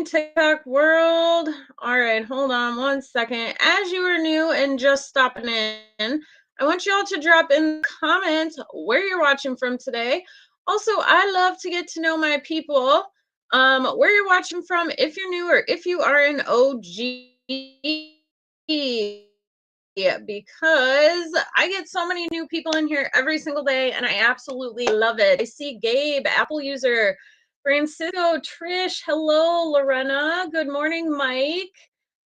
morning, TikTok world. All right, hold on one second. As you are new and just stopping in, I want you all to drop in the comments where you're watching from today. Also, I love to get to know my people. Where you're watching from, if you're new or if you are an OG. Yeah, because I get so many new people in here every single day and I absolutely love it. I see Gabe, Apple user, Francisco, Trish, hello, Lorena, good morning, Mike.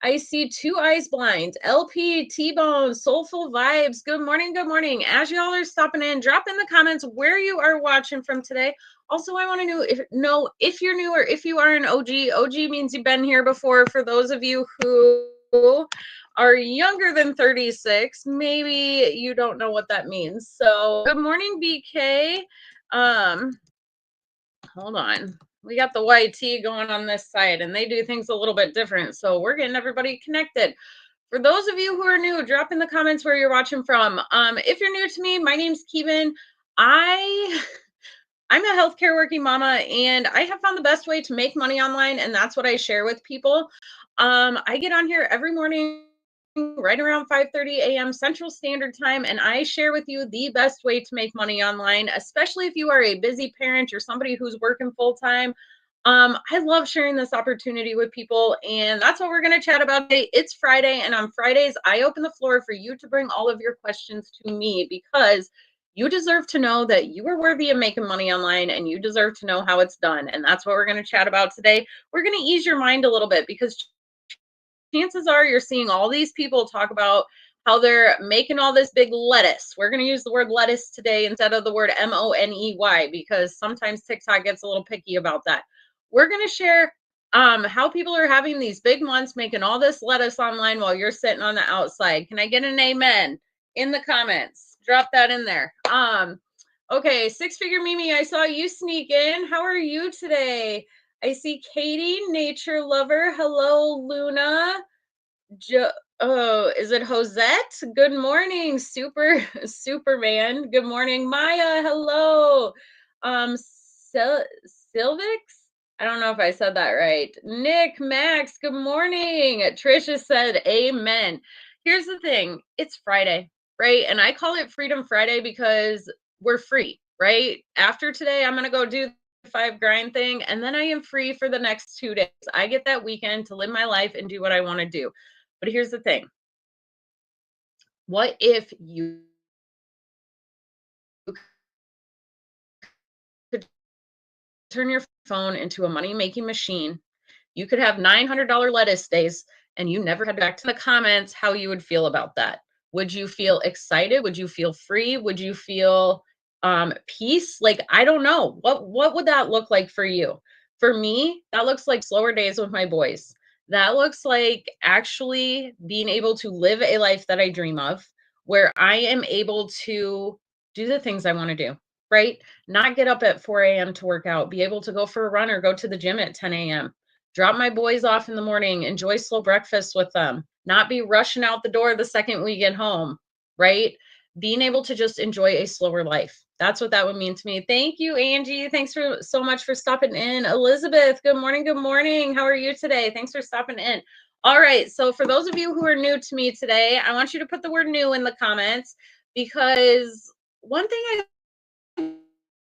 I see Two Eyes Blind, LP, T-Bone, Soulful Vibes. Good morning, good morning. As y'all are stopping in, drop in the comments where you are watching from today. Also, I want to know if you're new or if you are an OG. OG means you've been here before. For those of you who are younger than 36, maybe you don't know what that means. So good morning, BK. Hold on. We got the YT going on this side and they do things a little bit different. So we're getting everybody connected. For those of you who are new, drop in the comments where you're watching from. If you're new to me, my name's Keevan. I'm a healthcare working mama and I have found the best way to make money online, and that's what I share with people. I get on here every morning right around 5:30 a.m. Central Standard Time, and I share with you the best way to make money online, especially if you are a busy parent or somebody who's working full time. I love sharing this opportunity with people, and that's what we're going to chat about today. It's Friday, and on Fridays, I open the floor for you to bring all of your questions to me because you deserve to know that you are worthy of making money online and you deserve to know how it's done. And that's what we're going to chat about today. We're going to ease your mind a little bit because chances are you're seeing all these people talk about how they're making all this big lettuce. We're going to use the word lettuce today instead of the word MONEY because sometimes TikTok gets a little picky about that. We're going to share how people are having these big months making all this lettuce online while you're sitting on the outside. Can I get an amen in the comments? Drop that in there. Okay, Six Figure Mimi, I saw you sneak in. How are you today? I see Katie, nature lover. Hello, Luna. Oh, is it Josette? Good morning, Superman. Good morning, Maya. Hello. Silvix? I don't know if I said that right. Nick, Max, good morning. Trisha said amen. Here's the thing. It's Friday, right? And I call it Freedomm Friday because we're free, right? After today, I'm going to go do the 5 grind thing, and then I am free for the next 2 days. I get that weekend to live my life and do what I want to do. But here's the thing. What if you could turn your phone into a money-making machine? You could have $900 lettuce days and you never had back to the comments how you would feel about that. Would you feel excited? Would you feel free? Would you feel peace? Like, I don't know. What would that look like for you? For me, that looks like slower days with my boys. That looks like actually being able to live a life that I dream of, where I am able to do the things I want to do, right? Not get up at 4 a.m. to work out, be able to go for a run or go to the gym at 10 a.m. Drop my boys off in the morning, enjoy slow breakfast with them, not be rushing out the door the second we get home, right? Being able to just enjoy a slower life. That's what that would mean to me. Thank you, Angie. Thanks for so much for stopping in. Elizabeth, good morning. Good morning. How are you today? Thanks for stopping in. All right. So for those of you who are new to me today, I want you to put the word new in the comments because one thing I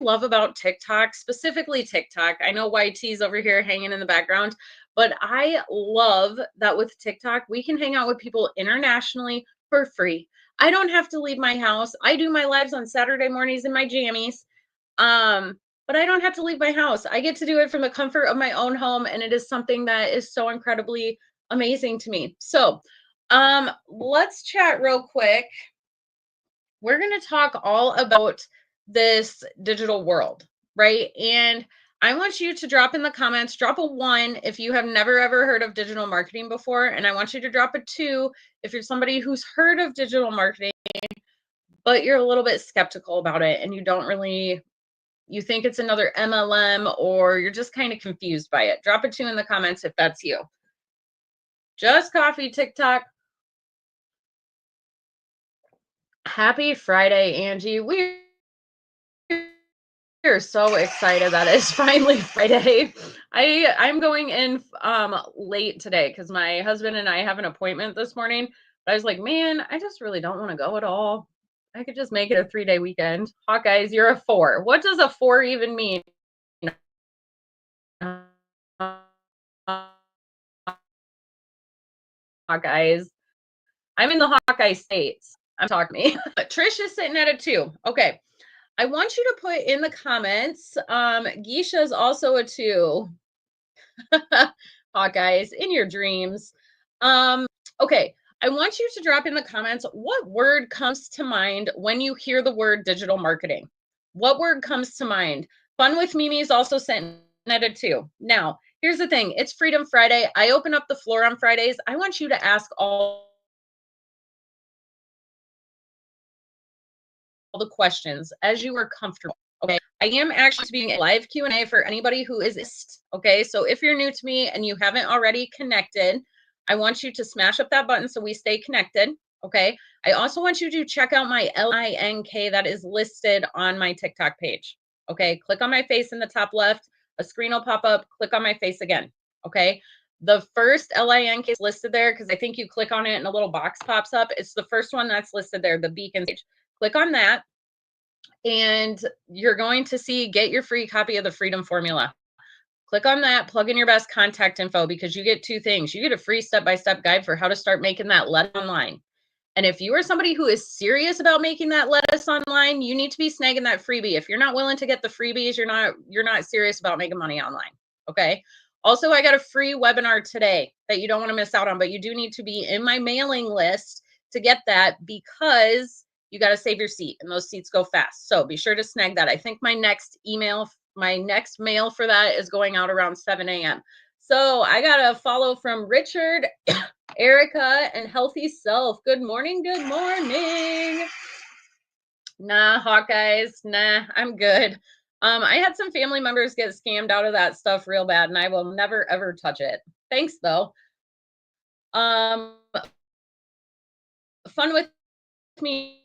love about TikTok, specifically TikTok. I know YT's over here hanging in the background, but I love that with TikTok, we can hang out with people internationally for free. I don't have to leave my house. I do my lives on Saturday mornings in my jammies. But I don't have to leave my house. I get to do it from the comfort of my own home, and it is something that is so incredibly amazing to me. So, let's chat real quick. We're going to talk all about this digital world, right? And I want you to drop in the comments, drop a 1 if you have never ever heard of digital marketing before. And I want you to drop a 2 if you're somebody who's heard of digital marketing, but you're a little bit skeptical about it and you don't really, you think it's another MLM or you're just kind of confused by it. Drop a 2 in the comments if that's you. Just coffee, TikTok. Happy Friday, Angie. We are so excited that it's finally Friday. I'm going in late today because my husband and I have an appointment this morning. But I was like, man, I just really don't want to go at all. I could just make it a 3-day weekend. Hawkeyes, you're a 4. What does a 4 even mean? Hawkeyes. I'm in the Hawkeye states. I'm talking to me. Trish is sitting at a 2. Okay. I want you to put in the comments. Geisha is also a 2. Hawkeyes, in your dreams. Okay. I want you to drop in the comments what word comes to mind when you hear the word digital marketing. What word comes to mind? Fun with Mimi is also sent at a 2. Now, here's the thing. It's Freedom Friday. I open up the floor on Fridays. I want you to ask all the questions as you are comfortable. Okay. I am actually being a live Q&A for anybody who is, okay. So if you're new to me and you haven't already connected, I want you to smash up that button so we stay connected. Okay. I also want you to check out my link that is listed on my TikTok page. Okay. Click on my face in the top left. A screen will pop up. Click on my face again. Okay. The first link is listed there because I think you click on it and a little box pops up. It's the first one that's listed there, the beacon page. Click on that and you're going to see get your free copy of the Freedom Formula. Click on that, plug in your best contact info because you get 2 things. You get a free step-by-step guide for how to start making that lettuce online. And if you are somebody who is serious about making that lettuce online, you need to be snagging that freebie. If you're not willing to get the freebies, you're not serious about making money online. Okay. Also, I got a free webinar today that you don't want to miss out on, but you do need to be in my mailing list to get that because you got to save your seat and those seats go fast. So be sure to snag that. I think my next mail for that is going out around 7 a.m. So I got a follow from Richard, Erica, and Healthy Self. Good morning. Good morning. Nah, Hawkeyes. Nah, I'm good. I had some family members get scammed out of that stuff real bad, and I will never, ever touch it. Thanks, though. Fun with me.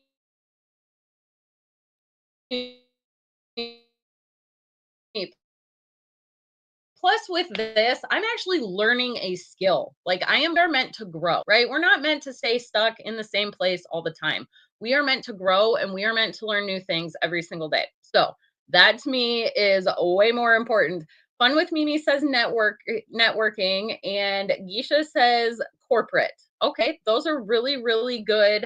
Plus with this, I'm actually learning a skill. Like I am meant to grow, right? We're not meant to stay stuck in the same place all the time. We are meant to grow and we are meant to learn new things every single day. So that to me is way more important. Fun with Mimi says networking and Geisha says corporate. Okay, those are really, really good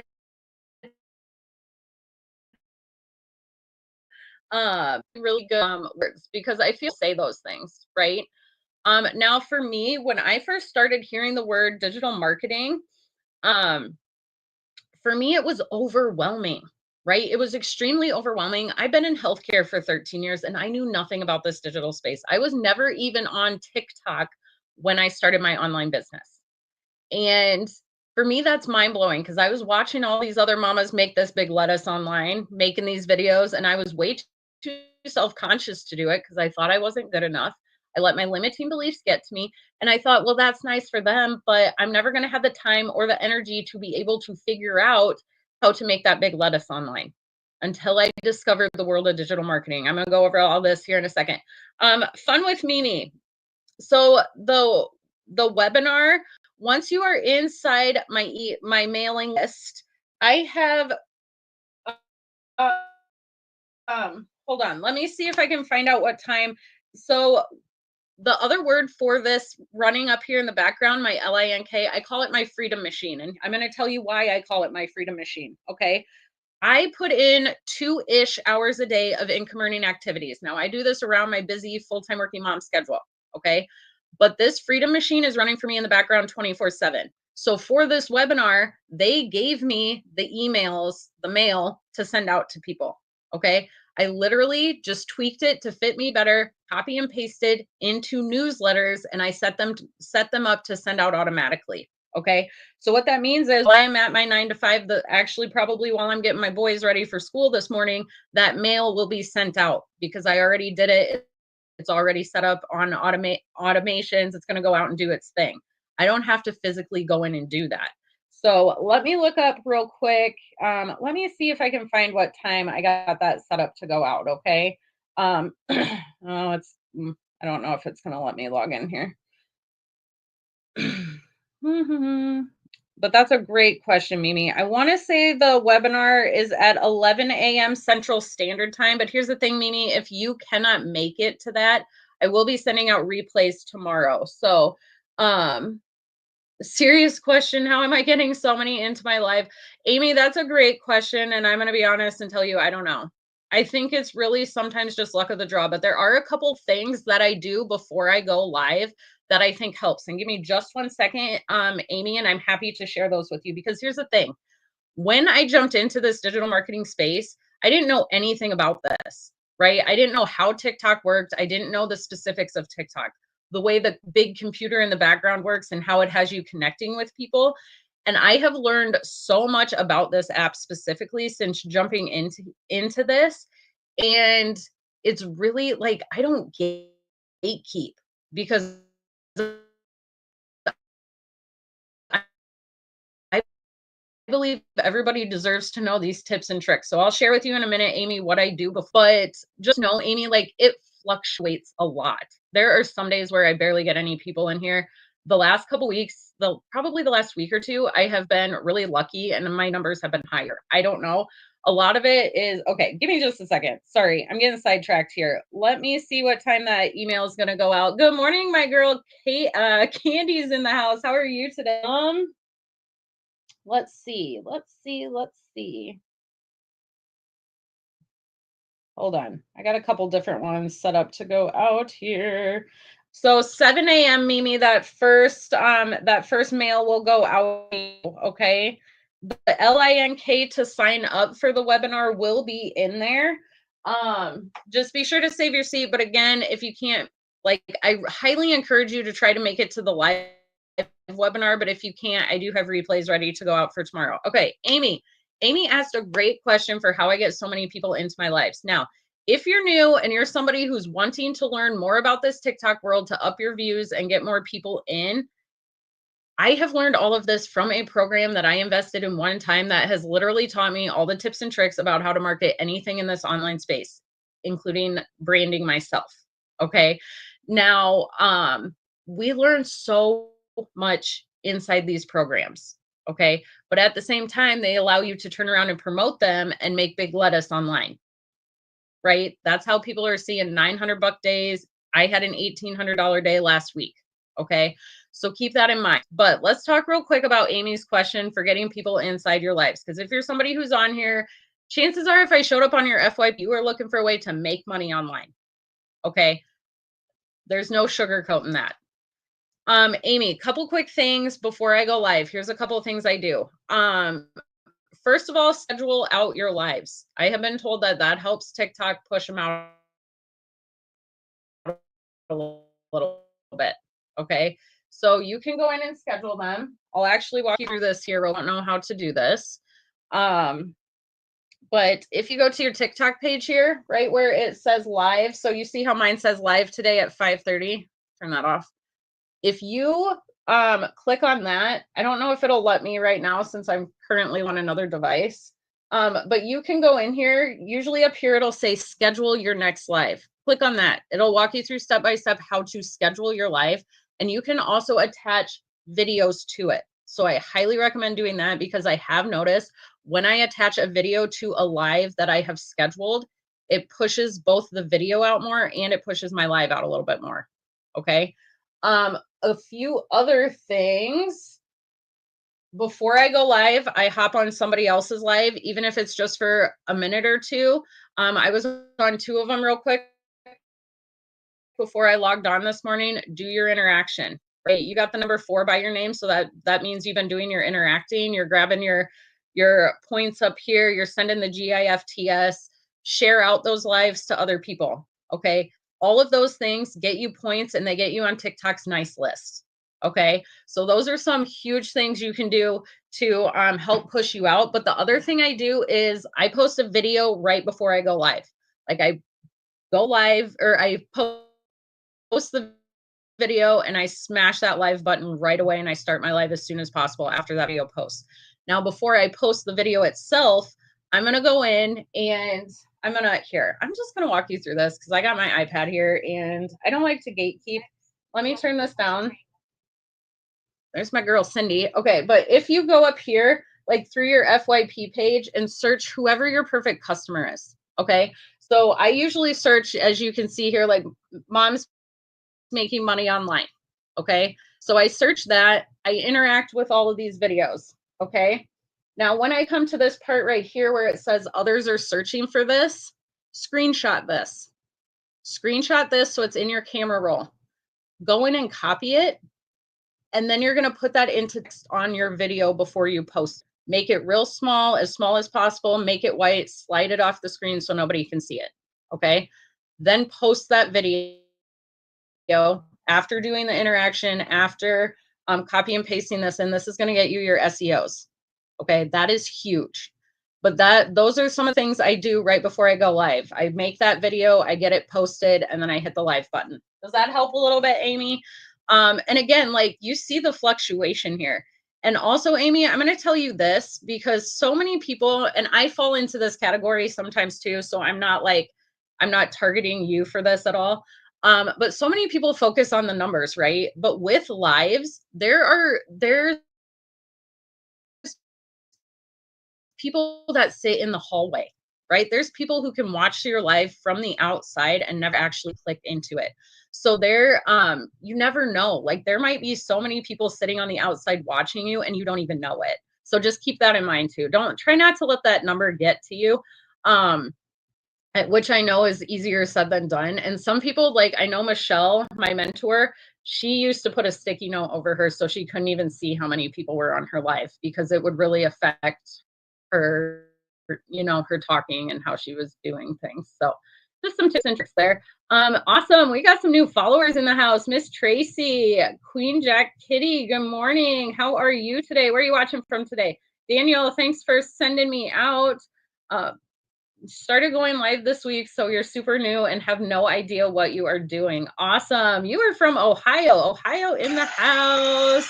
really good words because I feel say those things, right? Now for me, when I first started hearing the word digital marketing, um, for me, it was overwhelming, right? It was extremely overwhelming. I've been in healthcare for 13 years and I knew nothing about this digital space. I was never even on TikTok when I started my online business. And for me, that's mind blowing because I was watching all these other mamas make this big lettuce online, making these videos, and I was way too self conscious to do it because I thought I wasn't good enough. I let my limiting beliefs get to me. And I thought, well, that's nice for them, but I'm never going to have the time or the energy to be able to figure out how to make that big lettuce online until I discovered the world of digital marketing. I'm going to go over all this here in a second. Fun with Mimi. So the webinar, once you are inside my mailing list, I have hold on, let me see if I can find out what time. So the other word for this running up here in the background, my link, I call it my freedom machine, and I'm going to tell you why I call it my freedom machine. Okay. I put in 2-ish hours a day of income earning activities. Now I do this around my busy full-time working mom schedule. Okay. But this freedom machine is running for me in the background 24/7. So for this webinar, they gave me the emails, the mail to send out to people. Okay. I literally just tweaked it to fit me better, copy and pasted into newsletters, and I set them up to send out automatically. Okay. So what that means is while I'm at my 9 to 5, actually probably while I'm getting my boys ready for school this morning, that mail will be sent out because I already did it. It's already set up on automations. It's going to go out and do its thing. I don't have to physically go in and do that. So let me look up real quick. Let me see if I can find what time I got that set up to go out. Okay. Oh, I don't know if it's going to let me log in here. But that's a great question, Mimi. I want to say the webinar is at 11 a.m. Central Standard Time. But here's the thing, Mimi, if you cannot make it to that, I will be sending out replays tomorrow. So, serious question. How am I getting so many into my life? Amy, that's a great question. And I'm going to be honest and tell you, I don't know. I think it's really sometimes just luck of the draw, but there are a couple things that I do before I go live that I think helps. And give me just 1 second, Amy, and I'm happy to share those with you because here's the thing. When I jumped into this digital marketing space, I didn't know anything about this, right? I didn't know how TikTok worked. I didn't know the specifics of TikTok, the way the big computer in the background works and how it has you connecting with people. And I have learned so much about this app specifically since jumping into this. And it's really like I don't gatekeep because I believe everybody deserves to know these tips and tricks. So I'll share with you in a minute, Amy, what I do before, but just know, Amy, like it fluctuates a lot. There are some days where I barely get any people in here. The last couple weeks, probably the last week or two, I have been really lucky and my numbers have been higher. I don't know. A lot of it is, okay, give me just a second. Sorry, I'm getting sidetracked here. Let me see what time that email is going to go out. Good morning, my girl, Kate, Candy's in the house. How are you today? Let's see. Hold on. I got a couple different ones set up to go out here. So 7 a.m. Mimi, that first mail will go out. Okay. The link to sign up for the webinar will be in there. Just be sure to save your seat. But again, if you can't, like, I highly encourage you to try to make it to the live webinar, but if you can't, I do have replays ready to go out for tomorrow. Okay, Amy asked a great question for how I get so many people into my lives. Now, if you're new and you're somebody who's wanting to learn more about this TikTok world to up your views and get more people in, I have learned all of this from a program that I invested in one time that has literally taught me all the tips and tricks about how to market anything in this online space, including branding myself. Okay. Now, we learn so much inside these programs. Okay. But at the same time, they allow you to turn around and promote them and make big lettuce online. Right. That's how people are seeing $900 days. I had an $1,800 day last week. Okay. So keep that in mind. But let's talk real quick about Amy's question for getting people inside your lives. Because if you're somebody who's on here, chances are if I showed up on your FYP, you are looking for a way to make money online. Okay. There's no sugarcoating that. Amy, couple quick things before I go live. Here's a couple of things I do. First of all, schedule out your lives. I have been told that helps TikTok push them out a little bit. Okay. So you can go in and schedule them. I'll actually walk you through this here. I don't know how to do this. But if you go to your TikTok page here, right where it says live. So you see how mine says live today at 5:30. Turn that off. If you click on that, I don't know if it'll let me right now since I'm currently on another device. But you can go in here. Usually up here, it'll say schedule your next live. Click on that. It'll walk you through step by step how to schedule your live. And you can also attach videos to it. So I highly recommend doing that because I have noticed when I attach a video to a live that I have scheduled, it pushes both the video out more and it pushes my live out a little bit more. Okay. A few other things. Before I go live, I hop on somebody else's live, even if it's just for a minute or two. I was on 2 of them real quick before I logged on this morning. Do your interaction, right? You got the number 4 by your name. So that means you've been doing your interacting. You're grabbing your points up here. You're sending the GIFTS, share out those lives to other people. Okay. All of those things get you points and they get you on TikTok's nice list. Okay. So those are some huge things you can do to help push you out. But the other thing I do is I post a video right before I go live. Like I go live or I post the video and I smash that live button right away and I start my live as soon as possible after that video posts. Now, before I post the video itself, I'm going to go in and I'm just gonna walk you through this because I got my iPad here and I don't like to gatekeep. Let me turn this down. There's my girl Cindy. Okay, but if you go up here, like through your FYP page and search whoever your perfect customer is. Okay. So I usually search, as you can see here, like moms making money online. Okay. So I search that. I interact with all of these videos. Okay. Now, when I come to this part right here where it says others are searching for this, screenshot this. Screenshot this so it's in your camera roll. Go in and copy it. And then you're going to put that into text on your video before you post. Make it real small as possible. Make it white, slide it off the screen so nobody can see it. Okay. Then post that video after doing the interaction, after copy and pasting this in. This is going to get you your SEOs. Okay. That is huge. But those are some of the things I do right before I go live. I make that video, I get it posted, and then I hit the live button. Does that help a little bit, Amy? And again, like you see the fluctuation here. And also, Amy, I'm going to tell you this because so many people, and I fall into this category sometimes too. So I'm not targeting you for this at all. But so many people focus on the numbers, right? But with lives, there's people that sit in the hallway, right? There's people who can watch your live from the outside and never actually click into it. So you never know. Like there might be so many people sitting on the outside watching you and you don't even know it. So just keep that in mind too. Try not to let that number get to you. Which I know is easier said than done. And some people, like I know Michelle, my mentor, she used to put a sticky note over her so she couldn't even see how many people were on her live because it would really affect her, her talking and how she was doing things. So just some tips and tricks there. Awesome. We got some new followers in the house. Miss Tracy, Queen Jack Kitty, good morning. How are you today? Where are you watching from today? Daniel, thanks for sending me out. Started going live this week, so you're super new and have no idea what you are doing. Awesome. You are from Ohio in the house.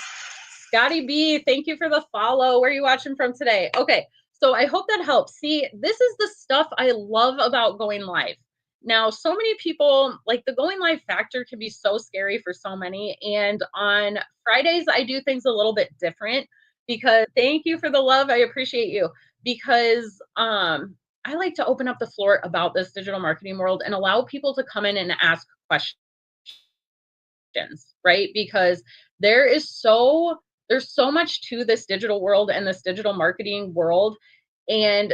Scotty B, thank you for the follow. Where are you watching from today? Okay, so I hope that helps. See, this is the stuff I love about going live. Now, so many people, like the going live factor can be so scary for so many. And on Fridays, I do things a little bit different because thank you for the love. I appreciate you because I like to open up the floor about this digital marketing world and allow people to come in and ask questions, right? Because there's so much to this digital world and this digital marketing world. And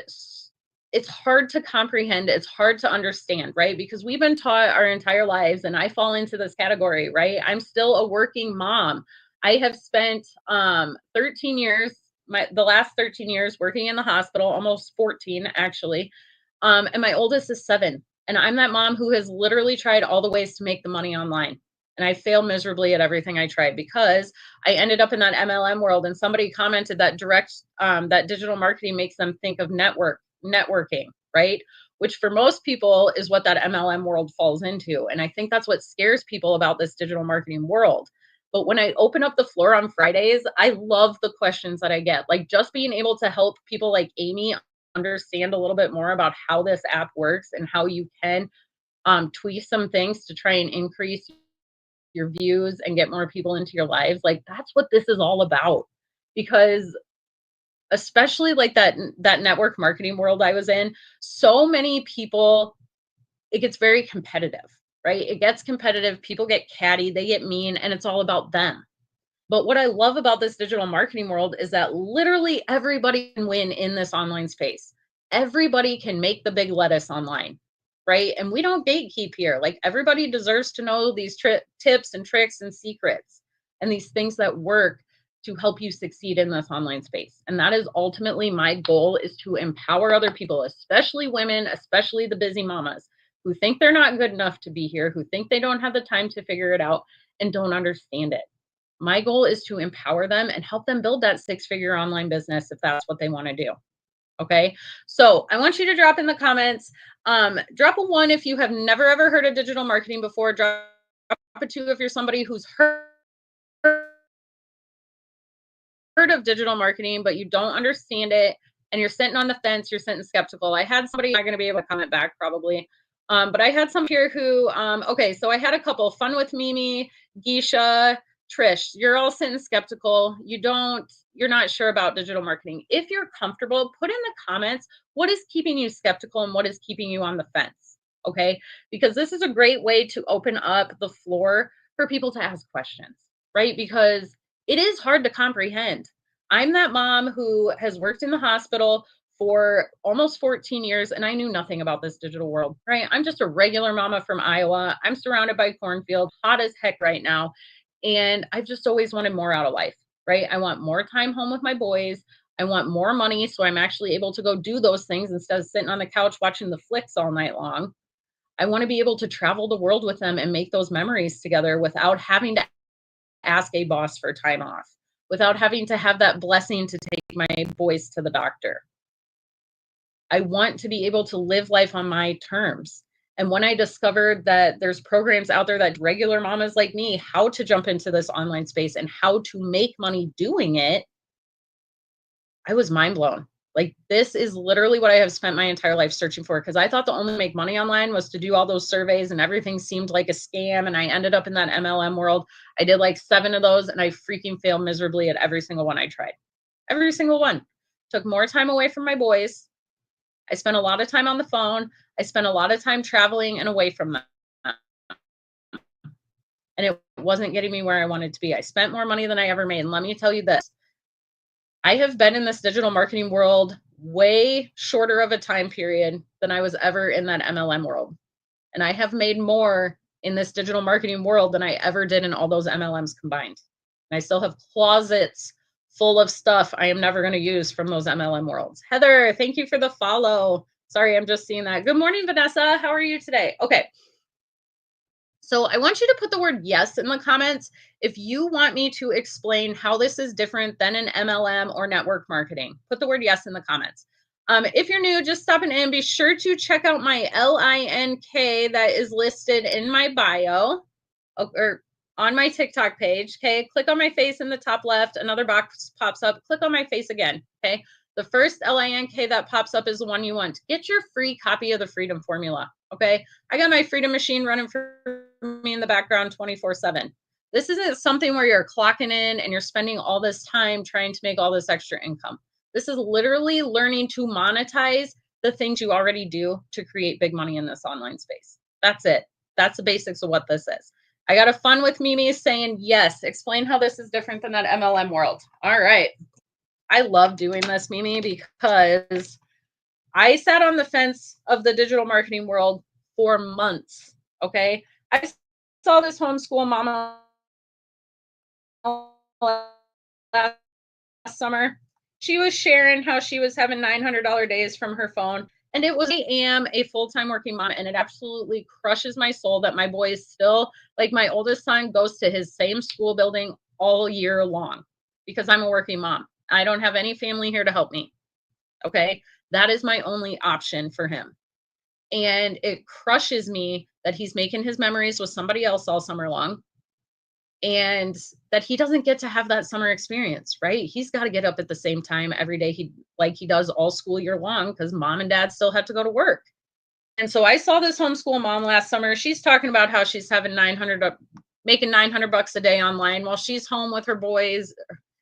it's hard to comprehend. It's hard to understand, right? Because we've been taught our entire lives, and I fall into this category, right? I'm still a working mom. I have spent 13 years, the last 13 years working in the hospital, almost 14 actually. And my oldest is 7. And I'm that mom who has literally tried all the ways to make the money online. And I fail miserably at everything I tried because I ended up in that MLM world. And somebody commented that that digital marketing makes them think of networking, right? Which for most people is what that MLM world falls into. And I think that's what scares people about this digital marketing world. But when I open up the floor on Fridays, I love the questions that I get. Like just being able to help people like Amy understand a little bit more about how this app works and how you can tweak some things to try and increase your views and get more people into your lives. Like that's what this is all about. Because especially like that network marketing world I was in, so many people, it gets very competitive, right? It gets competitive. People get catty, they get mean, and it's all about them. But what I love about this digital marketing world is that literally everybody can win in this online space. Everybody can make the big lettuce online, right? And we don't gatekeep here. Like everybody deserves to know these tips and tricks and secrets and these things that work to help you succeed in this online space. And that is ultimately my goal, is to empower other people, especially women, especially the busy mamas who think they're not good enough to be here, who think they don't have the time to figure it out and don't understand it. My goal is to empower them and help them build that 6-figure online business if that's what they want to do. Okay. So I want you to drop in the comments, drop a 1 if you have never, ever heard of digital marketing before. Drop a 2 if you're somebody who's heard of digital marketing, but you don't understand it and you're sitting on the fence, you're sitting skeptical. I had somebody, I'm not going to be able to comment back probably. But I had some here who, okay, so I had a couple, Fun with Mimi, Geisha, Trish, you're all sitting skeptical. You're not sure about digital marketing. If you're comfortable, put in the comments, what is keeping you skeptical and what is keeping you on the fence? Okay. Because this is a great way to open up the floor for people to ask questions, right? Because it is hard to comprehend. I'm that mom who has worked in the hospital for almost 14 years and I knew nothing about this digital world, right? I'm just a regular mama from Iowa. I'm surrounded by cornfield, hot as heck right now. And I've just always wanted more out of life, right? I want more time home with my boys. I want more money so I'm actually able to go do those things instead of sitting on the couch watching the flicks all night long. I want to be able to travel the world with them and make those memories together without having to ask a boss for time off, without having to have that blessing to take my boys to the doctor. I want to be able to live life on my terms. And when I discovered that there's programs out there that regular mamas like me, how to jump into this online space and how to make money doing it, I was mind blown. Like, this is literally what I have spent my entire life searching for, because I thought the only make money online was to do all those surveys and everything seemed like a scam. And I ended up in that MLM world. I did like 7 of those and I freaking failed miserably at every single one I tried. Every single one. Took more time away from my boys. I spent a lot of time on the phone. I spent a lot of time traveling and away from them. And it wasn't getting me where I wanted to be. I spent more money than I ever made. And let me tell you this, I have been in this digital marketing world way shorter of a time period than I was ever in that MLM world. And I have made more in this digital marketing world than I ever did in all those MLMs combined. And I still have closets full of stuff I am never going to use from those MLM worlds. Heather, thank you for the follow. Sorry, I'm just seeing that. Good morning, Vanessa. How are you today? Okay. So I want you to put the word yes in the comments if you want me to explain how this is different than an MLM or network marketing. Put the word yes in the comments. If you're new, just stopping in, be sure to check out my LINK that is listed in my bio or on my TikTok page. Okay, click on my face in the top left. Another box pops up. Click on my face again. Okay, the first LINK that pops up is the one you want. Get your free copy of the Freedomm Formula. Okay, I got my Freedomm machine running for me in the background 24/7. This isn't something where you're clocking in and you're spending all this time trying to make all this extra income. This is literally learning to monetize the things you already do to create big money in this online space. That's it. That's the basics of what this is. I got a Fun with Mimi saying, yes, explain how this is different than that MLM world. All right. I love doing this, Mimi, because I sat on the fence of the digital marketing world for months. Okay. I saw this homeschool mama last summer. She was sharing how she was having $900 days from her phone. And it was, I am a full-time working mom, and it absolutely crushes my soul that my boy is still, like, my oldest son goes to his same school building all year long because I'm a working mom. I don't have any family here to help me. Okay. That is my only option for him. And it crushes me that he's making his memories with somebody else all summer long and that he doesn't get to have that summer experience, right? He's got to get up at the same time every day, he does all school year long, because mom and dad still have to go to work. And so I saw this homeschool mom last summer. She's talking about how she's having making $900 a day online while she's home with her boys.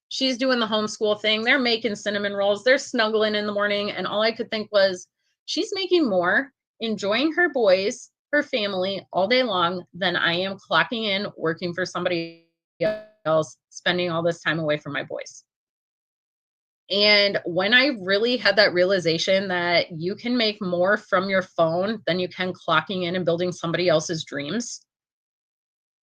She's doing the homeschool thing. They're making cinnamon rolls. They're snuggling in the morning. And all I could think was, she's making more enjoying her boys, her family all day long than I am clocking in, working for somebody else, spending all this time away from my boys. And when I really had that realization that you can make more from your phone than you can clocking in and building somebody else's dreams,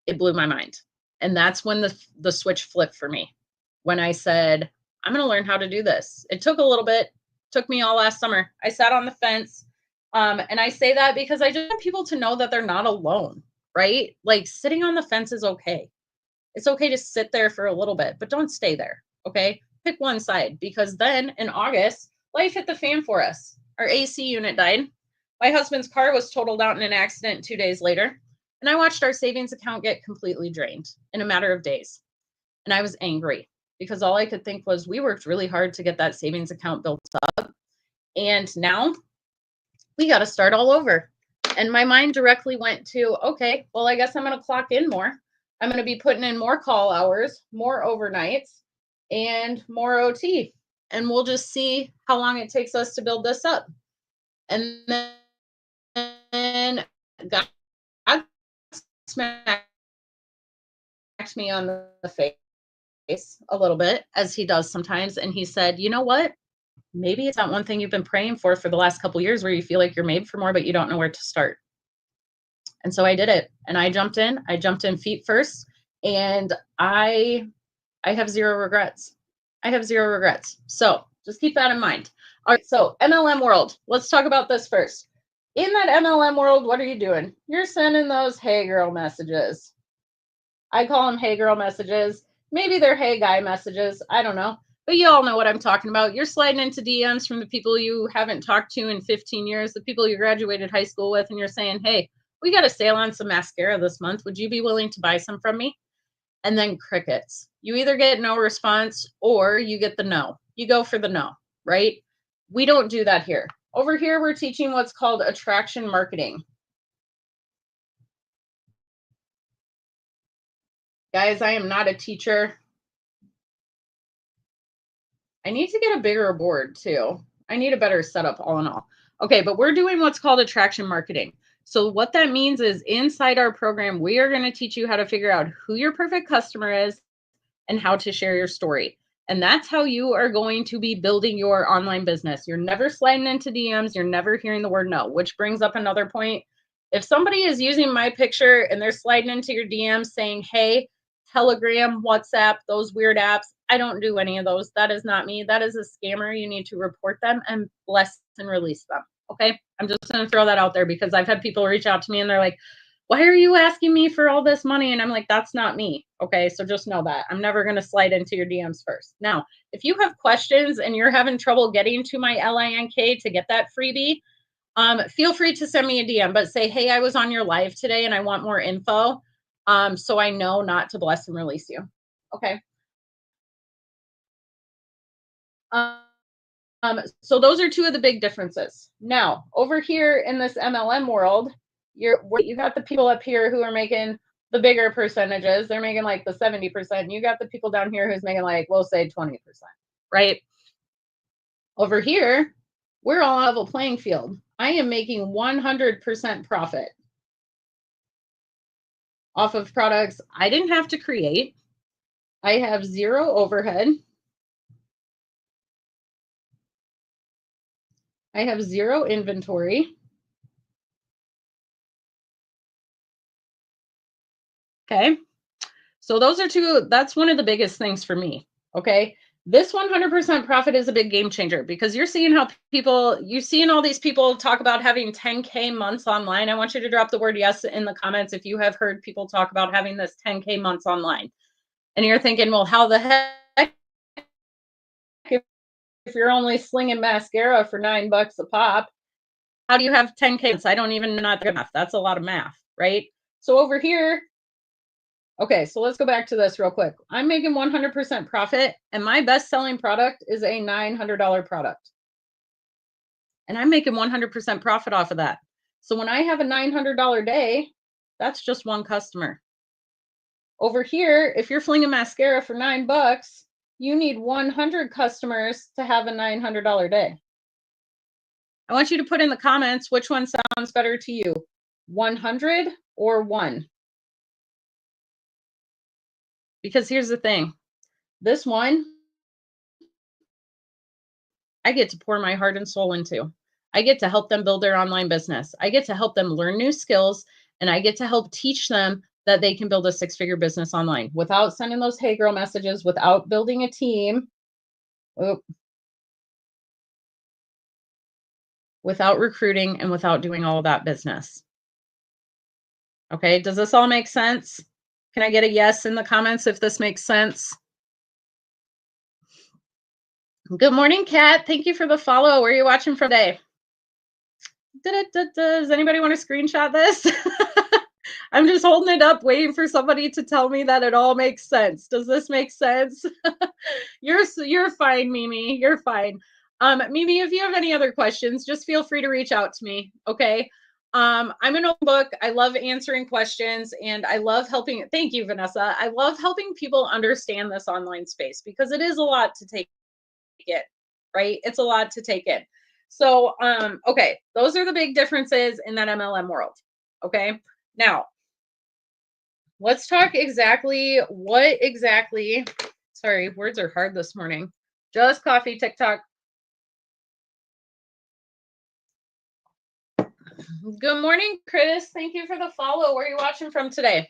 it blew my mind. And that's when the switch flipped for me. When I said, I'm going to learn how to do this. It took a little bit, took me all last summer. I sat on the fence. And I say that because I just want people to know that they're not alone, right? Like, sitting on the fence is okay. It's okay to sit there for a little bit, but don't stay there. Okay. Pick one side, because then in August, life hit the fan for us. Our AC unit died. My husband's car was totaled out in an accident 2 days later. And I watched our savings account get completely drained in a matter of days. And I was angry. because all I could think was we worked really hard to get that savings account built up. And now we got to start all over. And my mind directly went to, okay, well, I guess I'm going to clock in more. I'm going to be putting in more call hours, more overnights, and more OT. And we'll just see how long it takes us to build this up. And then God smacked me on the face a little bit, as he does sometimes. And he said, you know what? Maybe it's not one thing you've been praying for the last couple of years where you feel like you're made for more, but you don't know where to start. And so I did it, and I jumped in feet first, and I have zero regrets. So just keep that in mind. All right. So MLM world, let's talk about this first. In that MLM world, what are you doing? You're sending those hey girl messages. I call them hey girl messages. Maybe they're hey guy messages. I don't know. But you all know what I'm talking about. You're sliding into DMs from the people you haven't talked to in 15 years, the people you graduated high school with, and you're saying, hey, we got a sale on some mascara this month. Would you be willing to buy some from me? And then crickets. You either get no response or you get the no. You go for the no, right? We don't do that here. Over here, we're teaching what's called attraction marketing. Guys, I am not a teacher. I need to get a bigger board too. I need a better setup all in all. Okay, but we're doing what's called attraction marketing. So what that means is inside our program, we are going to teach you how to figure out who your perfect customer is and how to share your story. And that's how you are going to be building your online business. You're never sliding into DMs. You're never hearing the word no, which brings up another point. If somebody is using my picture and they're sliding into your DMs saying, hey, Telegram, WhatsApp, those weird apps, I don't do any of those. That is not me. That is a scammer. You need to report them and bless and release them. Okay. I'm just going to throw that out there because I've had people reach out to me and they're like, why are you asking me for all this money? And I'm like, that's not me. Okay. So just know that I'm never going to slide into your DMs first. Now, if you have questions and you're having trouble getting to my LINK to get that freebie, feel free to send me a DM, but say, hey, I was on your live today and I want more info. So I know not to bless and release you. Okay. So those are two of the big differences. Now, over here in this MLM world, you got the people up here who are making the bigger percentages. They're making like the 70%. You got the people down here who's making like, we'll say 20%, right? Over here, we're all on a level playing field. I am making 100% profit off of products I didn't have to create. I have zero overhead. I have zero inventory. Okay. So that's one of the biggest things for me. Okay. This 100% profit is a big game changer because you're seeing all these people talk about having 10K months online. I want you to drop the word yes in the comments if you have heard people talk about having this 10K months online. And you're thinking, well, how the heck if you're only slinging mascara for $9 a pop, how do you have 10K? I don't even know that math. That's a lot of math, right? So over here, okay, so let's go back to this real quick. I'm making 100% profit, and my best-selling product is a $900 product. And I'm making 100% profit off of that. So when I have a $900 day, that's just one customer. Over here, if you're flinging mascara for $9, you need 100 customers to have a $900 day. I want you to put in the comments which one sounds better to you, 100 or 1. Because here's the thing, this one, I get to pour my heart and soul into. I get to help them build their online business. I get to help them learn new skills, and I get to help teach them that they can build a 6-figure business online without sending those hey girl messages, without building a team, without recruiting, and without doing all of that business. Okay, does this all make sense? Can I get a yes in the comments if this makes sense? Good morning, Kat. Thank you for the follow. Where are you watching from today? Does anybody want to screenshot this? I'm just holding it up, waiting for somebody to tell me that it all makes sense. Does this make sense? You're fine, Mimi. You're fine. Mimi, if you have any other questions, just feel free to reach out to me. Okay. I'm an open book. I love answering questions and I love helping. Thank you, Vanessa. I love helping people understand this online space because it is a lot to take in, right? It's a lot to take in. So, okay, those are the big differences in that MLM world. Okay. Now, let's talk exactly sorry, words are hard this morning. Just coffee, TikTok. Good morning, Chris. Thank you for the follow. Where are you watching from today?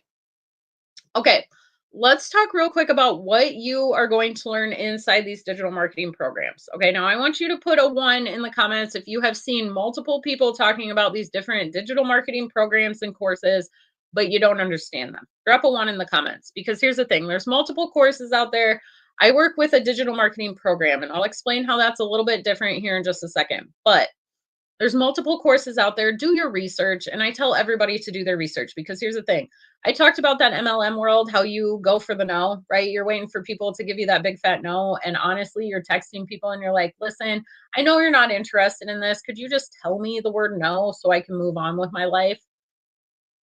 Okay, let's talk real quick about what you are going to learn inside these digital marketing programs. Okay, now I want you to put a 1 in the comments if you have seen multiple people talking about these different digital marketing programs and courses, but you don't understand them. Drop a 1 in the comments because here's the thing, there's multiple courses out there. I work with a digital marketing program and I'll explain how that's a little bit different here in just a second. But there's multiple courses out there. Do your research. And I tell everybody to do their research because here's the thing. I talked about that MLM world, how you go for the no, right? You're waiting for people to give you that big fat no. And honestly, you're texting people and you're like, listen, I know you're not interested in this. Could you just tell me the word no so I can move on with my life?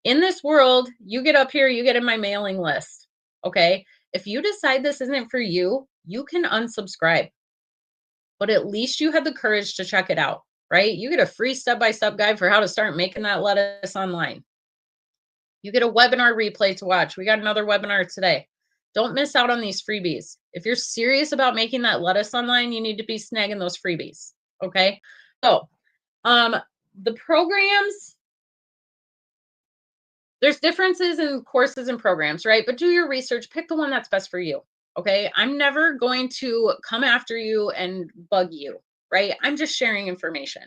In this world, you get up here, you get in my mailing list. Okay. If you decide this isn't for you, you can unsubscribe, but at least you had the courage to check it out, right? You get a free step-by-step guide for how to start making that lettuce online. You get a webinar replay to watch. We got another webinar today. Don't miss out on these freebies. If you're serious about making that lettuce online, you need to be snagging those freebies. Okay. So, the programs, there's differences in courses and programs, right? But do your research, pick the one that's best for you. Okay. I'm never going to come after you and bug you, right? I'm just sharing information.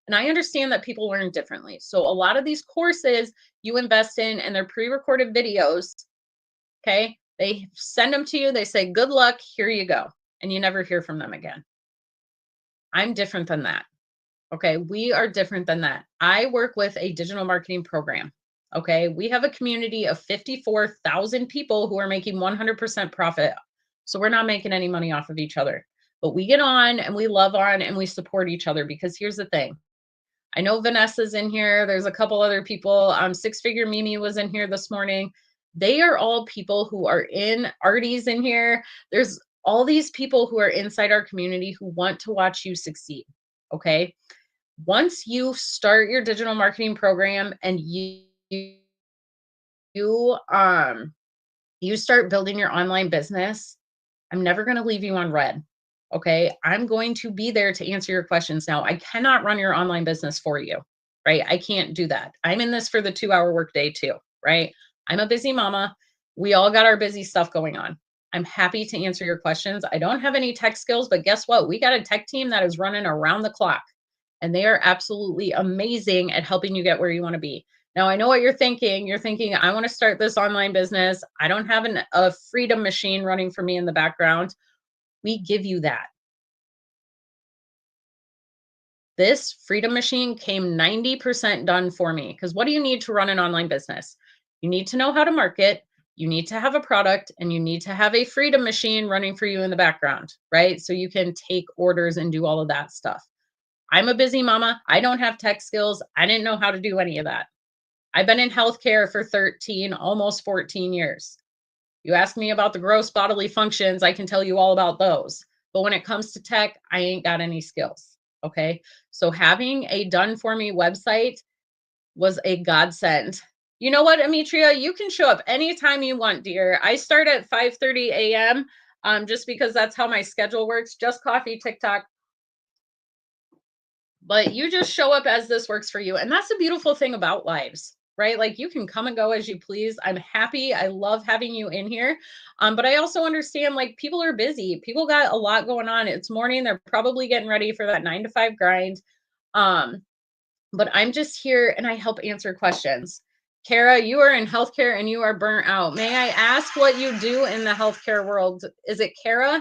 And I understand that people learn differently. So a lot of these courses you invest in and they're pre-recorded videos. Okay. They send them to you. They say, good luck. Here you go. And you never hear from them again. I'm different than that. Okay. We are different than that. I work with a digital marketing program. Okay. We have a community of 54,000 people who are making 100% profit. So we're not making any money off of each other, but we get on and we love on and we support each other because here's the thing. I know Vanessa's in here. There's a couple other people. Six Figure Mimi was in here this morning. They are all people who are in, Artie's in here. There's all these people who are inside our community who want to watch you succeed. Okay. Once you start your digital marketing program and you start building your online business, I'm never going to leave you on red. Okay. I'm going to be there to answer your questions. Now, I cannot run your online business for you, right? I can't do that. I'm in this for the 2-hour workday too, right? I'm a busy mama. We all got our busy stuff going on. I'm happy to answer your questions. I don't have any tech skills, but guess what? We got a tech team that is running around the clock and they are absolutely amazing at helping you get where you want to be. Now, I know what you're thinking. You're thinking, I want to start this online business. I don't have a Freedomm machine running for me in the background. We give you that. This Freedomm machine came 90% done for me because what do you need to run an online business? You need to know how to market. You need to have a product and you need to have a Freedomm machine running for you in the background, right? So you can take orders and do all of that stuff. I'm a busy mama. I don't have tech skills. I didn't know how to do any of that. I've been in healthcare for 13, almost 14 years. You ask me about the gross bodily functions, I can tell you all about those. But when it comes to tech, I ain't got any skills. Okay. So having a done for me website was a godsend. You know what, Ametria? You can show up anytime you want, dear. I start at 5:30 a.m. Just because that's how my schedule works. Just coffee, TikTok. But you just show up as this works for you. And that's the beautiful thing about lives, right? Like you can come and go as you please. I'm happy. I love having you in here. But I also understand like people are busy. People got a lot going on. It's morning. They're probably getting ready for that 9 to 5 grind. But I'm just here and I help answer questions. Kara, you are in healthcare and you are burnt out. May I ask what you do in the healthcare world? Is it Kara?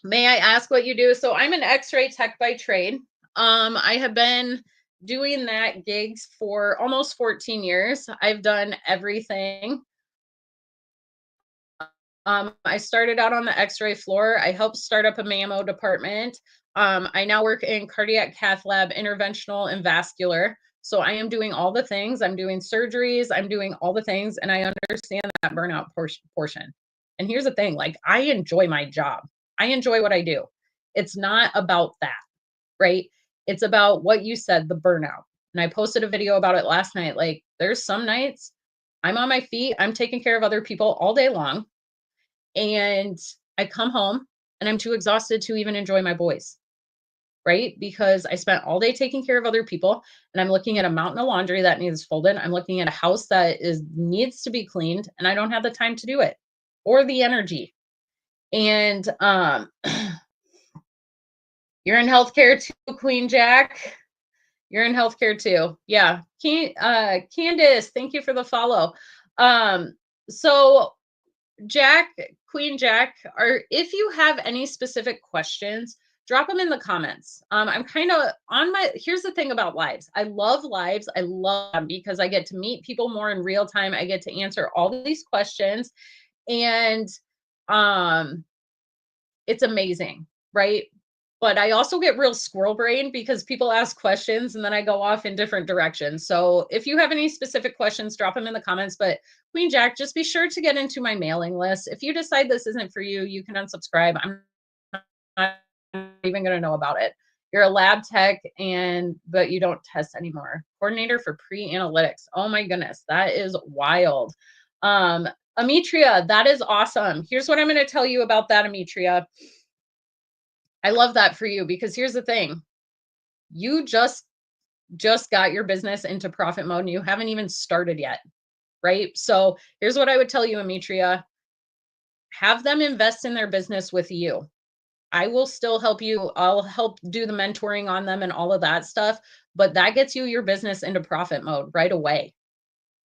May I ask what you do? So I'm an X-ray tech by trade. I have been doing that gigs for almost 14 years. I've done everything. I started out on the x-ray floor. I helped start up a mammo department. I now work in cardiac cath lab, interventional, and vascular. So I am doing all the things. I'm doing surgeries. I'm doing all the things. And I understand that burnout portion. And here's the thing, like, I enjoy my job. I enjoy what I do. It's not about that, right? It's about what you said, the burnout. And I posted a video about it last night. Like, there's some nights I'm on my feet, I'm taking care of other people all day long, and I come home and I'm too exhausted to even enjoy my boys, right? Because I spent all day taking care of other people, and I'm looking at a mountain of laundry that needs folded. I'm looking at a house that is needs to be cleaned, and I don't have the time to do it or the energy. And you're in healthcare too, Queen Jack. You're in healthcare too. Yeah. Candace, thank you for the follow. So Jack, Queen Jack, or if you have any specific questions, drop them in the comments. I'm kind of on my, here's the thing about lives. I love lives. I love them because I get to meet people more in real time. I get to answer all these questions, and um, it's amazing, right? But I also get real squirrel brain because people ask questions and then I go off in different directions. So if you have any specific questions, drop them in the comments. But Queen Jack, just be sure to get into my mailing list. If you decide this isn't for you, you can unsubscribe. I'm not even going to know about it. You're a lab tech, but you don't test anymore. Coordinator for pre-analytics. Oh my goodness, that is wild. Ametria, that is awesome. Here's what I'm going to tell you about that, Ametria. I love that for you because here's the thing. You just got your business into profit mode and you haven't even started yet, right? So here's what I would tell you, Ametria. Have them invest in their business with you. I will still help you. I'll help do the mentoring on them and all of that stuff, but that gets you your business into profit mode right away.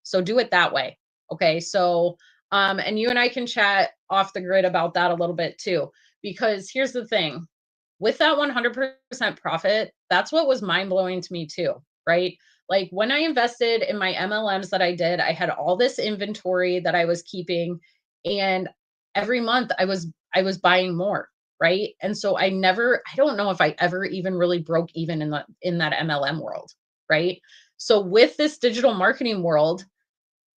So do it that way. Okay. So, and you and I can chat off the grid about that a little bit too, because here's the thing. With that 100% profit, that's what was mind blowing to me too, right? Like when I invested in my MLMs that I did, I had all this inventory that I was keeping, and every month I was buying more, right? And so I don't know if I ever even really broke even in that MLM world, right? So with this digital marketing world,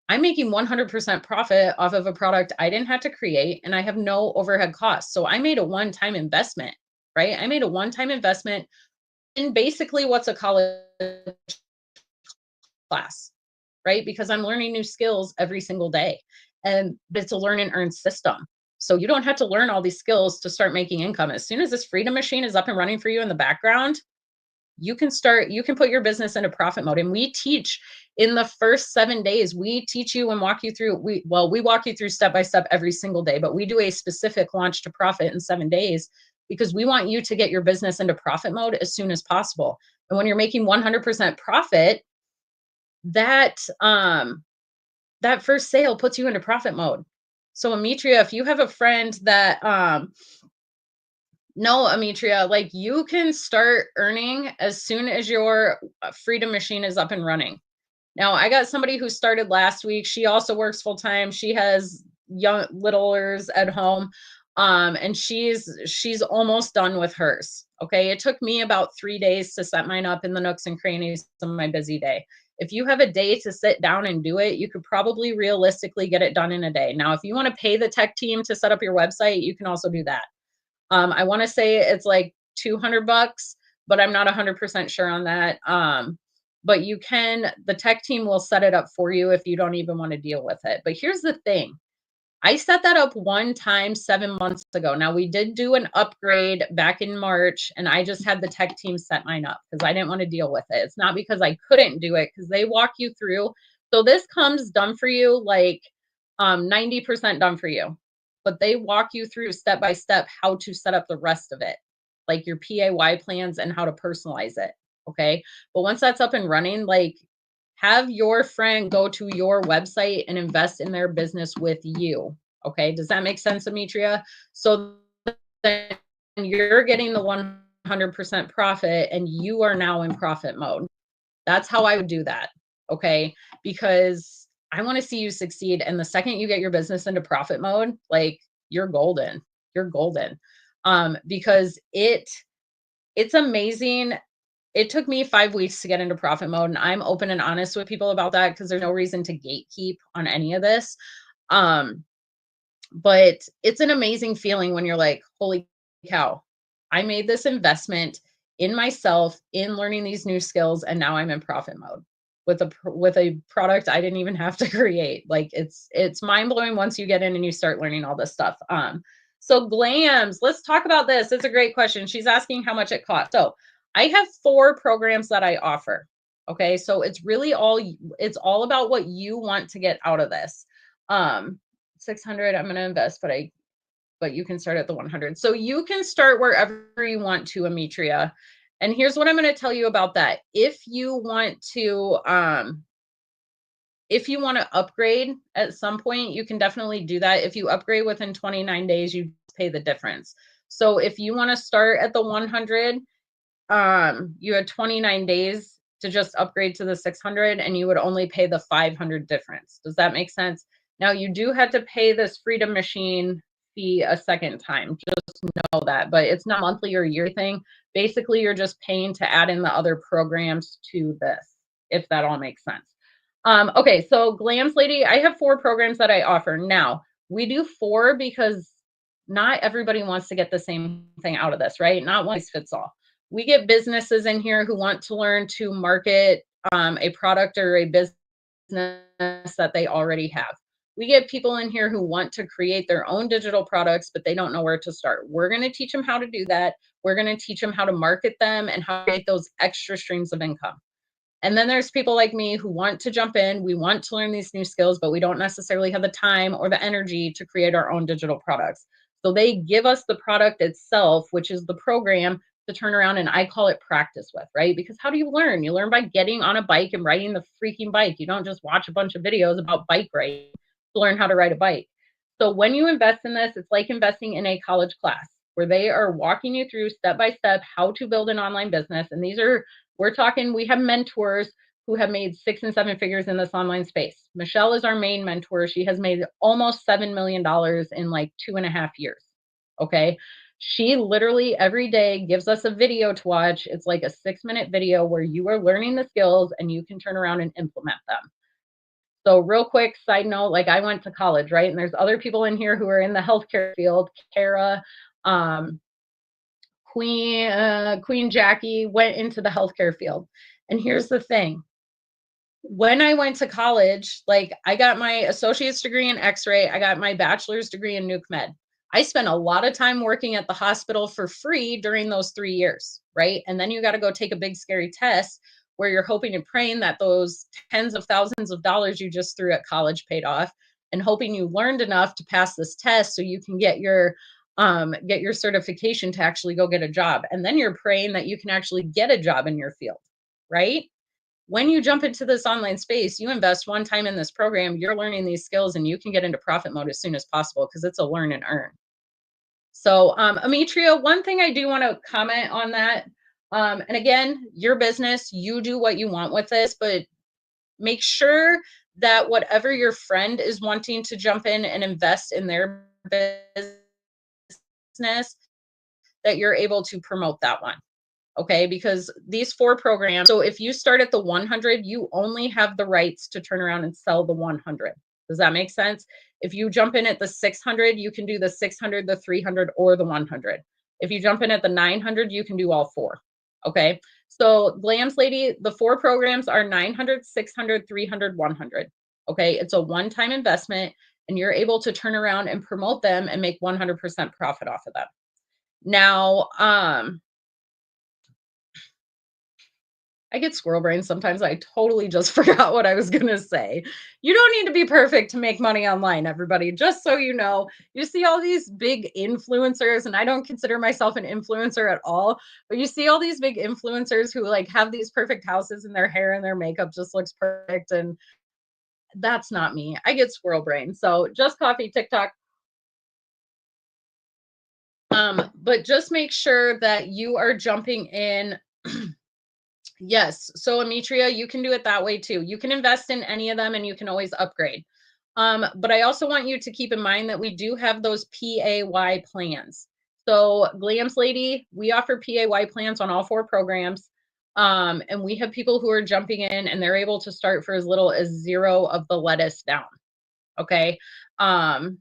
I'm making 100% profit off of a product I didn't have to create, and I have no overhead costs. So I made a one-time investment, right? I made a one-time investment in basically what's a college class, right? Because I'm learning new skills every single day. And it's a learn and earn system. So you don't have to learn all these skills to start making income. As soon as this Freedomm machine is up and running for you in the background, you can put your business into profit mode. And we teach in the first 7 days, we teach you and walk you through, we walk you through step by step every single day, but we do a specific launch to profit in 7 days because we want you to get your business into profit mode as soon as possible. And when you're making 100% profit, that that first sale puts you into profit mode. So Ametria, if you have a friend that no, Ametria, like you can start earning as soon as your Freedomm machine is up and running. Now, I got somebody who started last week. She also works full time. She has young littlers at home. And she's almost done with hers. Okay. It took me about 3 days to set mine up in the nooks and crannies of my busy day. If you have a day to sit down and do it, you could probably realistically get it done in a day. Now, if you want to pay the tech team to set up your website, you can also do that. I want to say it's like $200, but I'm not 100% sure on that. But the tech team will set it up for you if you don't even want to deal with it. But here's the thing. I set that up one time 7 months ago. Now we did do an upgrade back in March, and I just had the tech team set mine up because I didn't want to deal with it. It's not because I couldn't do it, because they walk you through. So this comes done for you, like 90% done for you, but they walk you through step by step how to set up the rest of it, like your PAY plans and how to personalize it. Okay. But once that's up and running, like have your friend go to your website and invest in their business with you. Okay. Does that make sense, Ametria? So then you're getting the 100% profit and you are now in profit mode. That's how I would do that. Okay. Because I want to see you succeed. And the second you get your business into profit mode, like you're golden. You're golden. Because it's amazing. It took me 5 weeks to get into profit mode, and I'm open and honest with people about that because there's no reason to gatekeep on any of this. Um, but it's an amazing feeling when you're like, holy cow, I made this investment in myself in learning these new skills, and now I'm in profit mode with a product I didn't even have to create. Like it's mind blowing once you get in and you start learning all this stuff. So glams, let's talk about this. It's a great question. She's asking how much it costs. So I have 4 programs that I offer. Okay, so it's all about what you want to get out of this. 600 I'm going to invest, but you can start at the 100. So you can start wherever you want to, Ametria. And here's what I'm going to tell you about that. If you want to upgrade at some point, you can definitely do that. If you upgrade within 29 days, you pay the difference. So if you want to start at the 100, you had 29 days to just upgrade to the 600, and you would only pay the 500 difference. Does that make sense? Now you do have to pay this Freedomm machine fee a second time. Just know that, but it's not monthly or year thing. Basically, you're just paying to add in the other programs to this, if that all makes sense. Okay, so Glams Lady, I have 4 programs that I offer. Now, we do 4 because not everybody wants to get the same thing out of this, right? Not one size fits all. We get businesses in here who want to learn to market a product or a business that they already have. We get people in here who want to create their own digital products, but they don't know where to start. We're going to teach them how to do that. We're going to teach them how to market them and how to create those extra streams of income. And then there's people like me who want to jump in. We want to learn these new skills, but we don't necessarily have the time or the energy to create our own digital products. So they give us the product itself, which is the program to turn around, and I call it practice with, right? Because how do you learn? You learn by getting on a bike and riding the freaking bike. You don't just watch a bunch of videos about bike riding to learn how to ride a bike. So when you invest in this, it's like investing in a college class where they are walking you through step by step how to build an online business. And we're talking, we have mentors who have made 6 and 7 figures in this online space. Michelle is our main mentor. She has made almost $7 million in like 2.5 years. Okay. She literally every day gives us a video to watch. It's like a 6-minute video where you are learning the skills and you can turn around and implement them. So real quick side note, like I went to college, right? And there's other people in here who are in the healthcare field. Kara, Queen Jackie went into the healthcare field. And here's the thing. When I went to college, like I got my associate's degree in x-ray, I got my bachelor's degree in nuke med. I spent a lot of time working at the hospital for free during those 3 years, right? And then you got to go take a big scary test where you're hoping and praying that those tens of thousands of dollars you just threw at college paid off, and hoping you learned enough to pass this test so you can get your certification to actually go get a job. And then you're praying that you can actually get a job in your field, right? When you jump into this online space, you invest one time in this program, you're learning these skills, and you can get into profit mode as soon as possible because it's a learn and earn. So, Ametria, one thing I do want to comment on that, and again, your business, you do what you want with this, but make sure that whatever your friend is wanting to jump in and invest in their business, that you're able to promote that one. Okay, because these 4 programs, so if you start at the 100, you only have the rights to turn around and sell the 100. Does that make sense? If you jump in at the 600, you can do the 600, the 300, or the 100. If you jump in at the 900, you can do all 4. Okay, so Glams Lady, the 4 programs are 900, 600, 300, 100. Okay, it's a one-time investment, and you're able to turn around and promote them and make 100% profit off of them. Now, I get squirrel brain sometimes. I totally just forgot what I was going to say. You don't need to be perfect to make money online, everybody. Just so you know, you see all these big influencers, and I don't consider myself an influencer at all, but you see all these big influencers who like have these perfect houses and their hair and their makeup just looks perfect. And that's not me. I get squirrel brain. So just coffee, TikTok. But just make sure that you are jumping in Yes. So Ametria, you can do it that way too. You can invest in any of them and you can always upgrade. But I also want you to keep in mind that we do have those PAY plans. So Glams Lady, we offer PAY plans on all 4 programs. And we have people who are jumping in and they're able to start for as little as 0 of the lettuce down. Okay. Um,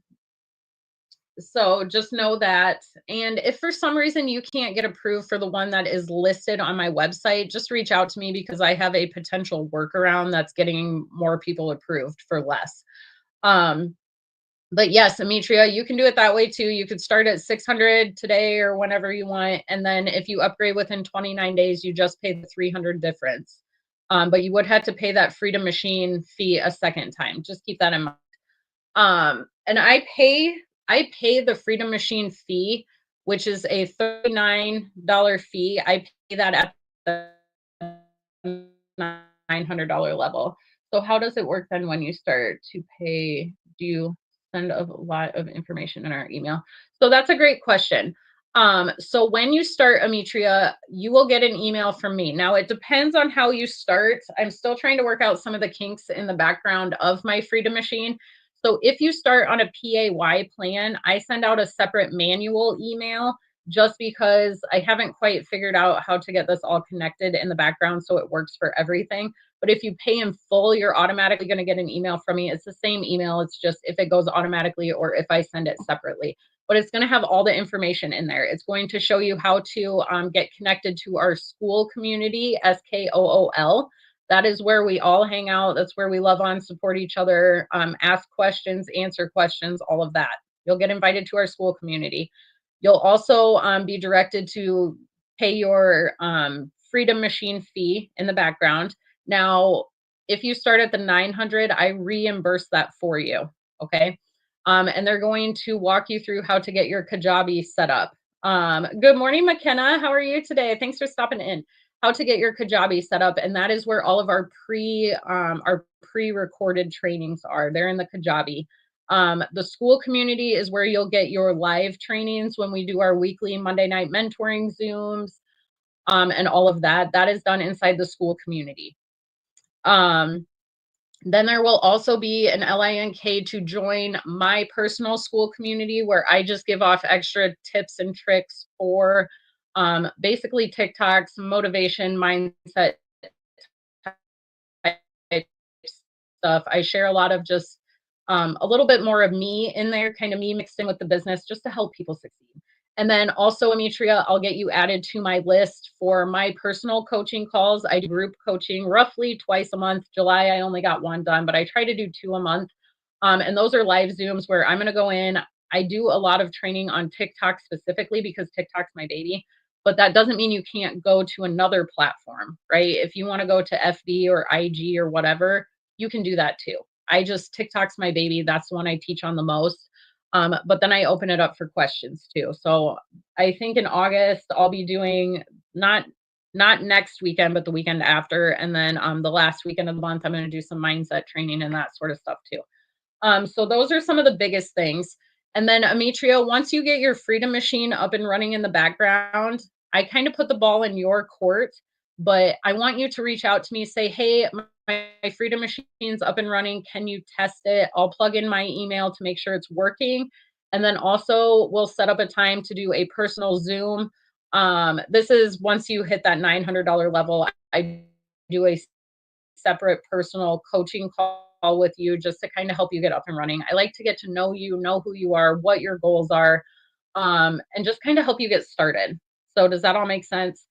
so just know that. And if for some reason you can't get approved for the one that is listed on my website, just reach out to me because I have a potential workaround that's getting more people approved for less. Um, but yes, Ametria, you can do it that way too. You could start at 600 today or whenever you want. And then if you upgrade within 29 days, you just pay the 300 difference. But you would have to pay that Freedomm Machine fee a second time. Just keep that in mind. And I pay the Freedomm Machine fee, which is a $39 fee. I pay that at the $900 level. So how does it work then when you start to pay? Do you send a lot of information in our email? So that's a great question. So when you start Ametria, you will get an email from me. Now it depends on how you start. I'm still trying to work out some of the kinks in the background of my Freedomm Machine. So if you start on a PAY plan, I send out a separate manual email just because I haven't quite figured out how to get this all connected in the background so it works for everything. But if you pay in full, you're automatically going to get an email from me. It's the same email. It's just if it goes automatically or if I send it separately. But it's going to have all the information in there. It's going to show you how to get connected to our school community, SKOOL. That is where we all hang out. That's where we love on, support each other, ask questions, answer questions, all of that. You'll get invited to our school community. You'll also be directed to pay your Freedomm Machine fee in the background. Now, if you start at the 900, I reimburse that for you. Okay. And they're going to walk you through how to get your Kajabi set up. Good morning, McKenna. How are you today? Thanks for stopping in. How to get your Kajabi set up, and that is where all of our pre-recorded trainings are. They're in the Kajabi. The school community is where you'll get your live trainings when we do our weekly Monday night mentoring Zooms, and all of that. That is done inside the school community. Then there will also be an LINK to join my personal school community where I just give off extra tips and tricks for basically TikToks, motivation, mindset type stuff. I share a lot of just a little bit more of me in there, kind of me mixed in with the business just to help people succeed. And then also, Ametria, I'll get you added to my list for my personal coaching calls. I do group coaching roughly twice a month. July, I only got 1 done, but I try to do 2 a month. And those are live Zooms where I'm going to go in. I do a lot of training on TikTok specifically because TikTok's my baby, but that doesn't mean you can't go to another platform, right? If you want to go to FB or IG or whatever, you can do that too. TikTok's my baby. That's the one I teach on the most. But then I open it up for questions too. So I think in August I'll be doing not next weekend, but the weekend after. And then the last weekend of the month, I'm going to do some mindset training and that sort of stuff too. So those are some of the biggest things. And then Ametria, once you get your Freedomm Machine up and running in the background, I kind of put the ball in your court, but I want you to reach out to me, say, hey, my Freedomm Machine's up and running. Can you test it? I'll plug in my email to make sure it's working. And then also we'll set up a time to do a personal Zoom. This is once you hit that $900 level, I do a separate personal coaching call with you just to kind of help you get up and running. I like to get to know you, know who you are, what your goals are, and just kind of help you get started. So does that all make sense?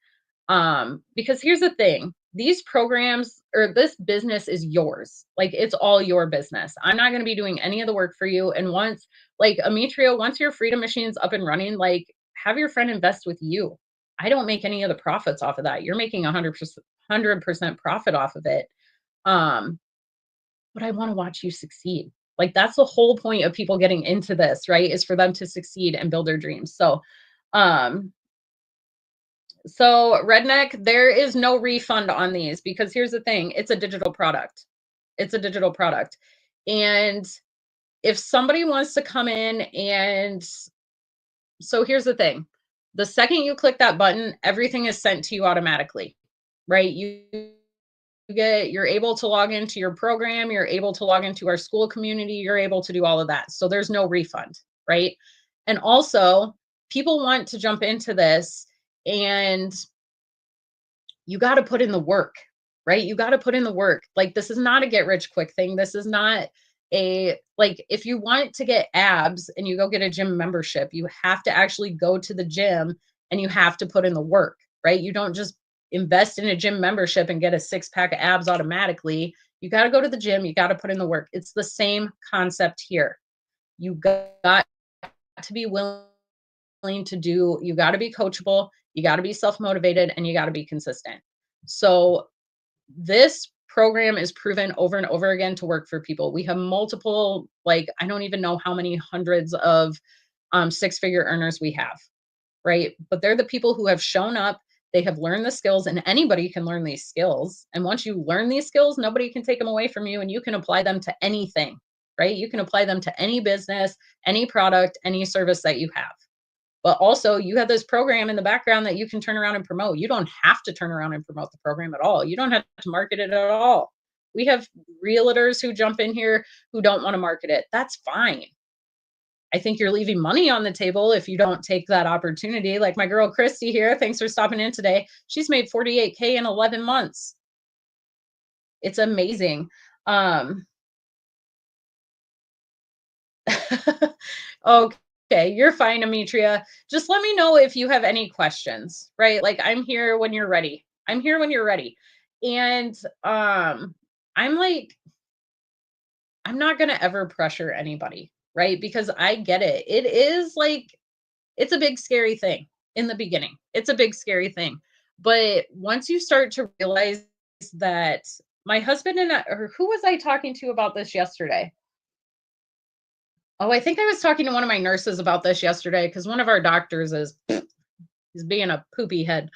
Because here's the thing, these programs or this business is yours. Like it's all your business. I'm not going to be doing any of the work for you. And once, like Ametria, once your Freedomm Machine's up and running, like have your friend invest with you. I don't make any of the profits off of that. You're making 100% profit off of it. But I want to watch you succeed. Like that's the whole point of people getting into this, right? Is for them to succeed and build their dreams. So Redneck, there is no refund on these because here's the thing, it's a digital product. It's a digital product. And if somebody wants to come in so here's the thing, the second you click that button, everything is sent to you automatically. right? You're able to log into your program, you're able to log into our school community, you're able to do all of that. So there's no refund, right? And also, people want to jump into this and you got to put in the work, right? You got to put in the work. Like this is not a get rich quick thing. This is not a like if you want to get abs and you go get a gym membership, you have to actually go to the gym and you have to put in the work, right? You don't just invest in a gym membership and get a six pack of abs automatically. You got to go to the gym, you got to put in the work. It's the same concept here. You got to be willing to do, you got to be coachable, you got to be self-motivated, and you got to be consistent. So this program is proven over and over again to work for people. We have multiple, like, I don't even know how many hundreds of six-figure earners we have, right? But they're the people who have shown up, they have learned the skills, and anybody can learn these skills. And once you learn these skills, nobody can take them away from you, and you can apply them to anything, right? You can apply them to any business, any product, any service that you have. But also, you have this program in the background that you can turn around and promote. You don't have to turn around and promote the program at all. You don't have to market it at all. We have realtors who jump in here who don't want to market it. That's fine. I think you're leaving money on the table if you don't take that opportunity. Like my girl Christy here, thanks for stopping in today. She's made 48K in 11 months. It's amazing. Um, okay, you're fine, Ametria. Just let me know if you have any questions, right? Like I'm here when you're ready. I'm here when you're ready. And I'm like, I'm not gonna ever pressure anybody, right? Because I get it. It is like it's a big scary thing in the beginning. It's a big scary thing. But once you start to realize that my husband and I, or who was I talking to about this yesterday? Oh, I think I was talking to one of my nurses about this yesterday because one of our doctors is he's being a poopy head.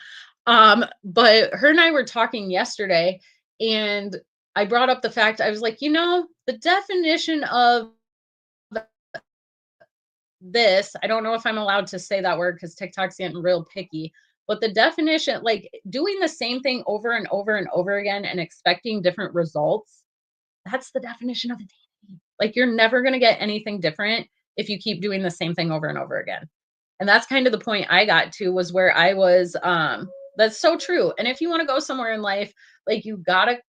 But her and I were talking yesterday, and I brought up the fact I was like, the definition of this, I don't know if I'm allowed to say that word because TikTok's getting real picky, but the definition, like doing the same thing over and over and over again and expecting different results, that's the definition of insanity. Like you're never going to get anything different if you keep doing the same thing over and over again. And that's kind of the point I got to was where I was that's so true. And if you want to go somewhere in life, like you got to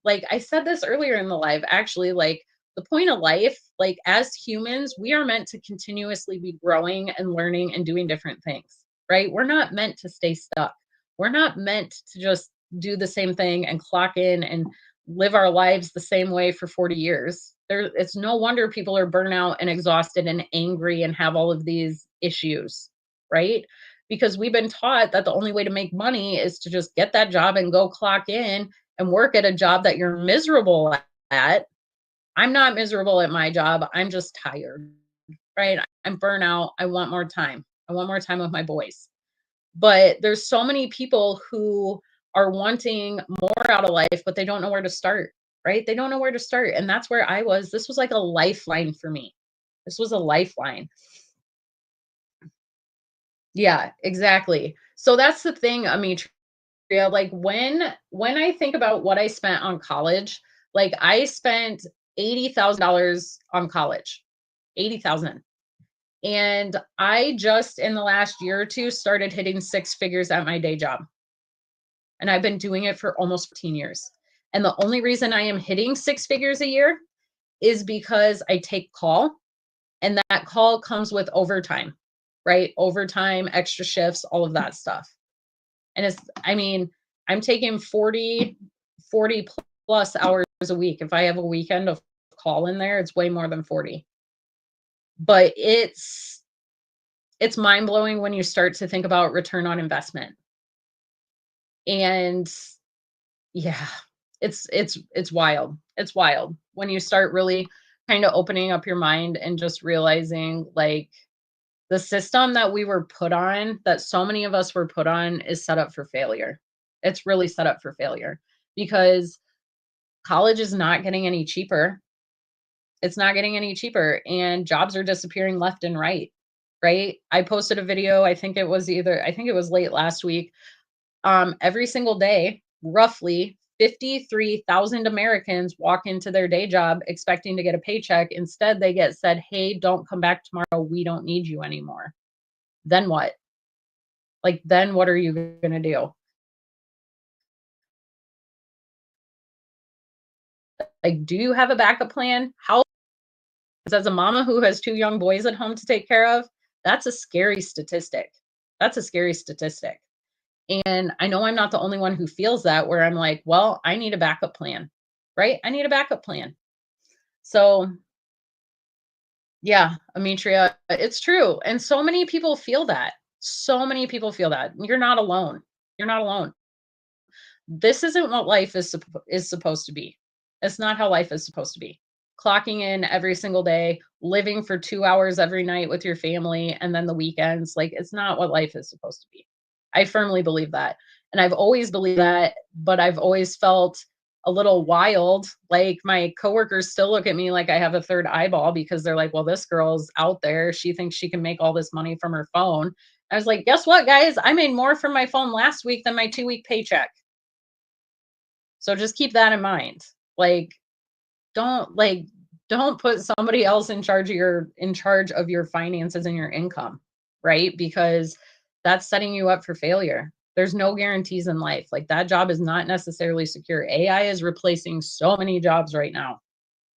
like I said this earlier in the live actually, like the point of life, like as humans, we are meant to continuously be growing and learning and doing different things, right? We're not meant to stay stuck. We're not meant to just do the same thing and clock in and live our lives the same way for 40 years. It's no wonder people are burnout and exhausted and angry and have all of these issues, right? Because we've been taught that the only way to make money is to just get that job and go clock in and work at a job that you're miserable at. I'm not miserable at my job. I'm just tired, right? I'm burnout. I want more time. I want more time with my boys. But there's so many people who are wanting more out of life, but they don't know where to start, right? They don't know where to start. And that's where I was. This was like a lifeline for me. This was a lifeline. Yeah, exactly. So that's the thing, Amitria. Like when I think about what I spent on college, like I spent $80,000 on college. 80,000. And I just in the last year or two started hitting six figures at my day job. And I've been doing it for almost 15 years. And the only reason I am hitting six figures a year is because I take call and that call comes with overtime, right? Overtime, extra shifts, all of that stuff. And I mean, I'm taking 40 plus hours a week. If I have a weekend of call in there, it's way more than 40. But it's mind blowing when you start to think about return on investment. And yeah, it's wild. It's wild when you start really kind of opening up your mind and just realizing like the system that we were put on, that so many of us were put on, is set up for failure. It's really set up for failure because college is not getting any cheaper. It's not getting any cheaper and jobs are disappearing left and right. Right? I posted a video, I think it was late last week. Every single day roughly 53,000 Americans walk into their day job expecting to get a paycheck. Instead, they get said, "Hey, don't come back tomorrow. We don't need you anymore." Then what? Like, then what are you going to do? Like, do you have a backup plan? How, as a mama who has two young boys at home to take care of, that's a scary statistic. That's a scary statistic. And I know I'm not the only one who feels that, where I'm like, well, I need a backup plan, right? I need a backup plan. So, yeah, Ametria, it's true. And so many people feel that. So many people feel that. You're not alone. You're not alone. This isn't what life is supposed to be. It's not how life is supposed to be. Clocking in every single day, living for 2 hours every night with your family, and then the weekends, like, it's not what life is supposed to be. I firmly believe that, and I've always believed that, but I've always felt a little wild. Like, my coworkers still look at me like I have a third eyeball because they're like, "Well, this girl's out there. She thinks she can make all this money from her phone." I was like, "Guess what, guys? I made more from my phone last week than my 2-week paycheck." So just keep that in mind. Like, don't like don't put somebody else in charge of your finances and your income, right? Because that's setting you up for failure. There's no guarantees in life. Like, that job is not necessarily secure. AI is replacing so many jobs right now.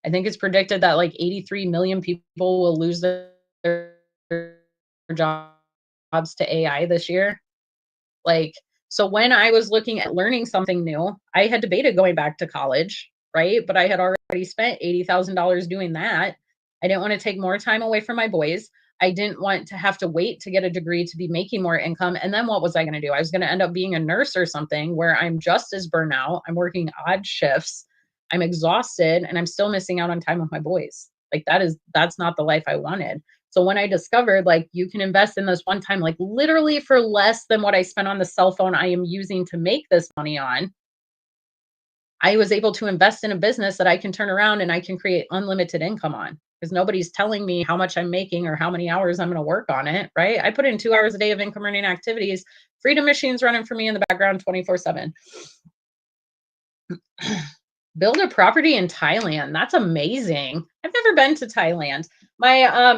I think it's predicted that like 83 million people will lose their jobs to AI this year. Like, so when I was looking at learning something new, I had debated going back to college, right? But I had already spent $80,000 doing that. I didn't want to take more time away from my boys. I didn't want to have to wait to get a degree to be making more income. And then what was I going to do? I was going to end up being a nurse or something where I'm just as burnout. I'm working odd shifts. I'm exhausted and I'm still missing out on time with my boys. Like, that's not the life I wanted. So when I discovered, like, you can invest in this one time, like, literally for less than what I spent on the cell phone I am using to make this money on, I was able to invest in a business that I can turn around and I can create unlimited income on, because nobody's telling me how much I'm making or how many hours I'm going to work on it, right? I put in 2 hours a day of income earning activities. Freedomm Machine's running for me in the background 24/7. Build a property in Thailand. That's amazing. I've never been to Thailand. My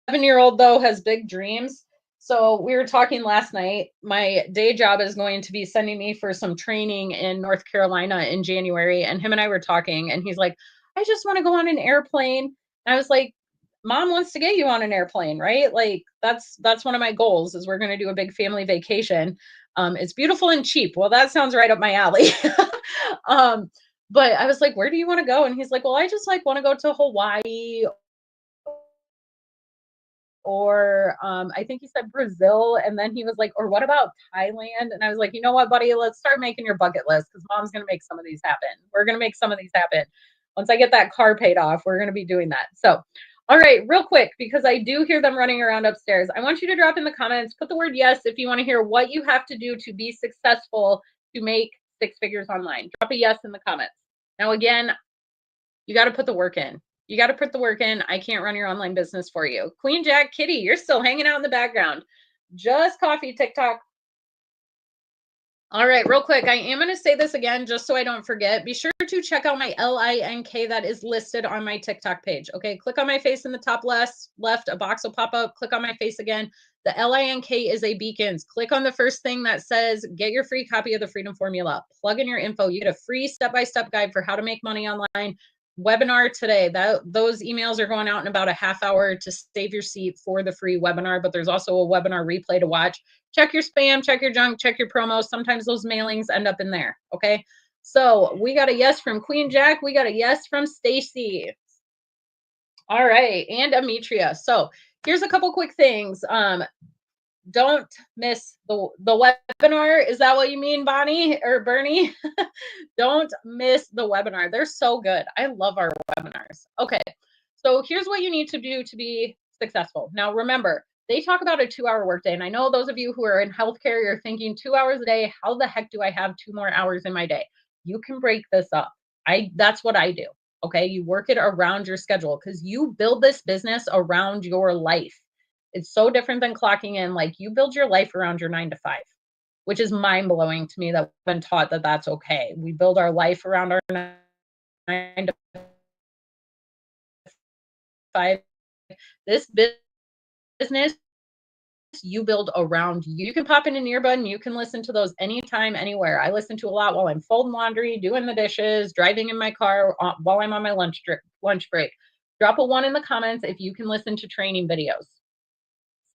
7-year-old, though, has big dreams. So we were talking last night. My day job is going to be sending me for some training in North Carolina in January. And him and I were talking, and he's like, "I just want to go on an airplane." And I was like, "Mom wants to get you on an airplane, right? Like, that's one of my goals, is we're going to do a big family vacation. It's beautiful and cheap." Well, that sounds right up my alley. um, but I was like, "Where do you want to go?" And he's like, "Well, I just like want to go to Hawaii, or I think he said Brazil." And then he was like, "Or what about Thailand?" And I was like, "You know what, buddy? Let's start making your bucket list, because mom's going to make some of these happen. We're going to make some of these happen. Once I get that car paid off, we're going to be doing that." So, all right, real quick, because I do hear them running around upstairs, I want you to drop in the comments, put the word yes if you want to hear what you have to do to be successful to make 6 figures online. Drop a yes in the comments. Now, again, you got to put the work in. You got to put the work in. I can't run your online business for you. Queen Jack Kitty, you're still hanging out in the background. Just coffee TikTok. All right, real quick, I am going to say this again just so I don't forget. Be sure to check out my LINK that is listed on my TikTok page. Okay, click on my face in the top left, a box will pop up. Click on my face again. The LINK is a beacons. Click on the first thing that says get your free copy of the Freedomm Formula. Plug in your info. You get a free step-by-step guide for how to make money online. Webinar today. Those emails are going out in about a half hour to save your seat for the free webinar, but there's also a webinar replay to watch. Check your spam, check your junk, check your promos. Sometimes those mailings end up in there. Okay. So we got a yes from Queen Jack. We got a yes from Stacy. All right. And Ametria. So here's a couple quick things. Don't miss the webinar. Is that what you mean, Bonnie or Bernie? Don't miss the webinar. They're so good. I love our webinars. Okay. So here's what you need to do to be successful. Now, remember, they talk about a 2-hour workday. And I know those of you who are in healthcare, you're thinking 2 hours a day. How the heck do I have 2 more hours in my day? You can break this up. That's what I do. Okay. You work it around your schedule, because you build this business around your life. It's so different than clocking in. Like, you build your life around your 9 to 5. which is mind blowing to me that we've been taught that that's okay. We build our life around our 9 to 5. This business you build around you. You can pop in an earbud and you can listen to those anytime, anywhere. I listen to a lot while I'm folding laundry, doing the dishes, driving in my car while I'm on my lunch break. Drop a 1 in the comments if you can listen to training videos.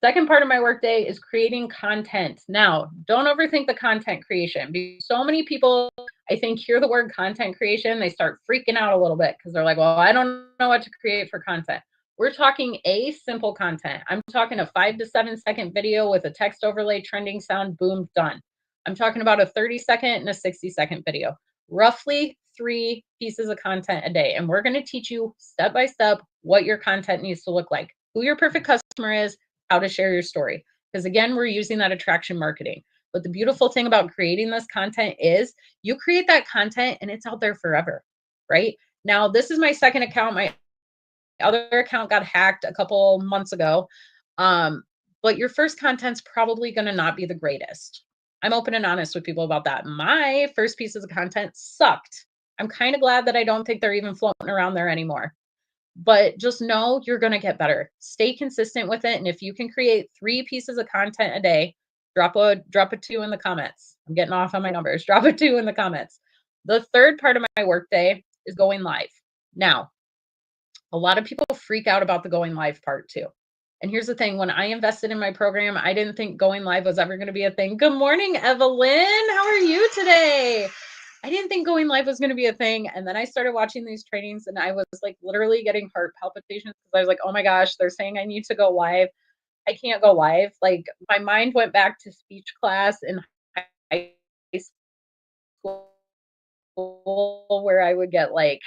Second part of my workday is creating content. Now, don't overthink the content creation because so many people, I think, hear the word content creation, they start freaking out a little bit because they're like, well, I don't know what to create for content. We're talking simple content. I'm talking a 5 to 7 second video with a text overlay, trending sound, boom, done. I'm talking about a 30-second and a 60-second video. Roughly 3 pieces of content a day. And we're going to teach you step by step what your content needs to look like, who your perfect customer is, how to share your story. Because again, we're using that attraction marketing. But the beautiful thing about creating this content is you create that content and it's out there forever, right? Now, this is my second account. My other account got hacked a couple months ago. But your first content's probably going to not be the greatest. I'm open and honest with people about that. My first pieces of content sucked. I'm kind of glad that I don't think they're even floating around there anymore. But just know you're going to get better. Stay consistent with it. And if you can create 3 pieces of content a day, drop a 2 in the comments. I'm getting off on my numbers. Drop a 2 in the comments. The third part of my workday is going live. Now, a lot of people freak out about the going live part too. And here's the thing, when I invested in my program, I didn't think going live was ever going to be a thing. Good morning, Evelyn. How are you today? I didn't think going live was going to be a thing. And then I started watching these trainings and I was like literally getting heart palpitations because I was like, oh my gosh, they're saying I need to go live. I can't go live. Like my mind went back to speech class in high school where I would get like,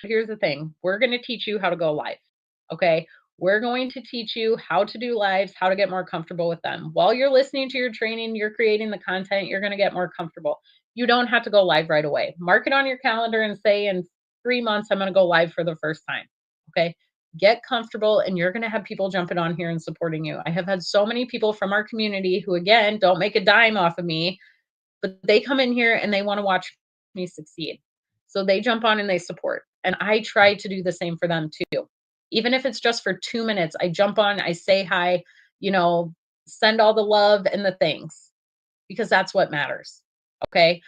here's the thing. We're going to teach you how to go live. Okay. We're going to teach you how to do lives, how to get more comfortable with them. While you're listening to your training, you're creating the content, you're going to get more comfortable. You don't have to go live right away. Mark it on your calendar and say in 3 months, I'm going to go live for the first time. Okay. Get comfortable and you're going to have people jumping on here and supporting you. I have had so many people from our community who, again, don't make a dime off of me, but they come in here and they want to watch me succeed. So they jump on and they support. And I try to do the same for them too. Even if it's just for 2 minutes, I jump on, I say hi, send all the love and the things because that's what matters. Okay.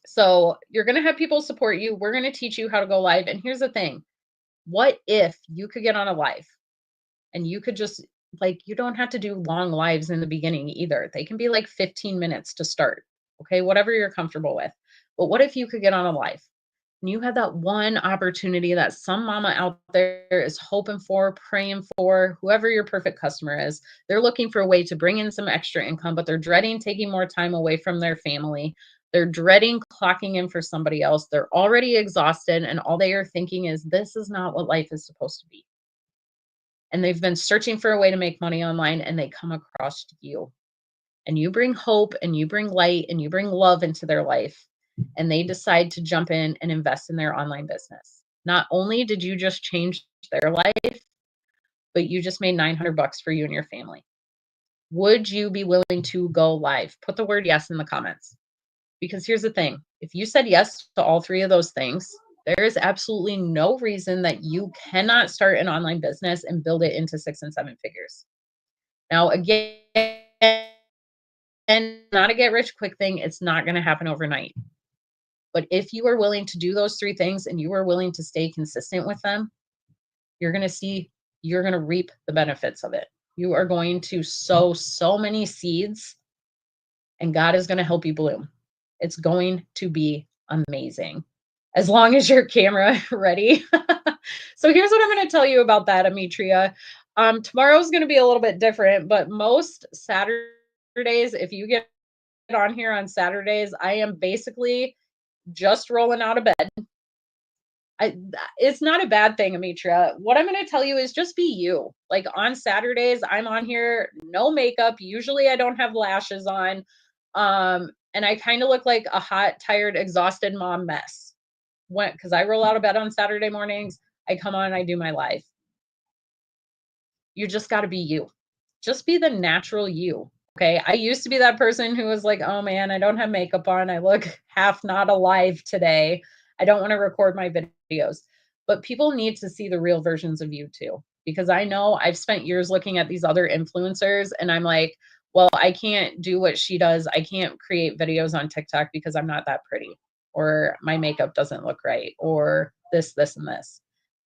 So you're going to have people support you. We're going to teach you how to go live. And here's the thing. What if you could get on a live and you could just you don't have to do long lives in the beginning either. They can be like 15 minutes to start. Okay. Whatever you're comfortable with. But what if you could get on a live and you had that one opportunity that some mama out there is hoping for, praying for, whoever your perfect customer is, they're looking for a way to bring in some extra income, but they're dreading taking more time away from their family. They're dreading clocking in for somebody else. They're already exhausted. And all they are thinking is, this is not what life is supposed to be. And they've been searching for a way to make money online and they come across you. And you bring hope and you bring light and you bring love into their life. And they decide to jump in and invest in their online business. Not only did you just change their life, but you just made $900 for you and your family. Would you be willing to go live? Put the word yes in the comments. Because here's the thing. If you said yes to all 3 of those things, there is absolutely no reason that you cannot start an online business and build it into 6 and 7 figures. Now, again, not a get rich quick thing. It's not going to happen overnight. But if you are willing to do those 3 things and you are willing to stay consistent with them, you're going to reap the benefits of it. You are going to sow so many seeds and God is going to help you bloom. It's going to be amazing as long as your camera ready. So here's what I'm going to tell you about that, Ametria. Tomorrow's going to be a little bit different, but most Saturdays, if you get on here on Saturdays, I am basically just rolling out of bed. It's not a bad thing, Ametria. What I'm going to tell you is just be you. Like on Saturdays, I'm on here, no makeup. Usually I don't have lashes on. And I kind of look like a hot, tired, exhausted mom mess. Because I roll out of bed on Saturday mornings, I come on and I do my live. You just got to be you. Just be the natural you. Okay. I used to be that person who was like, oh man, I don't have makeup on. I look half not alive today. I don't want to record my videos. But people need to see the real versions of you too. Because I know I've spent years looking at these other influencers and I'm like, well, I can't do what she does. I can't create videos on TikTok because I'm not that pretty, or my makeup doesn't look right, or this, and this.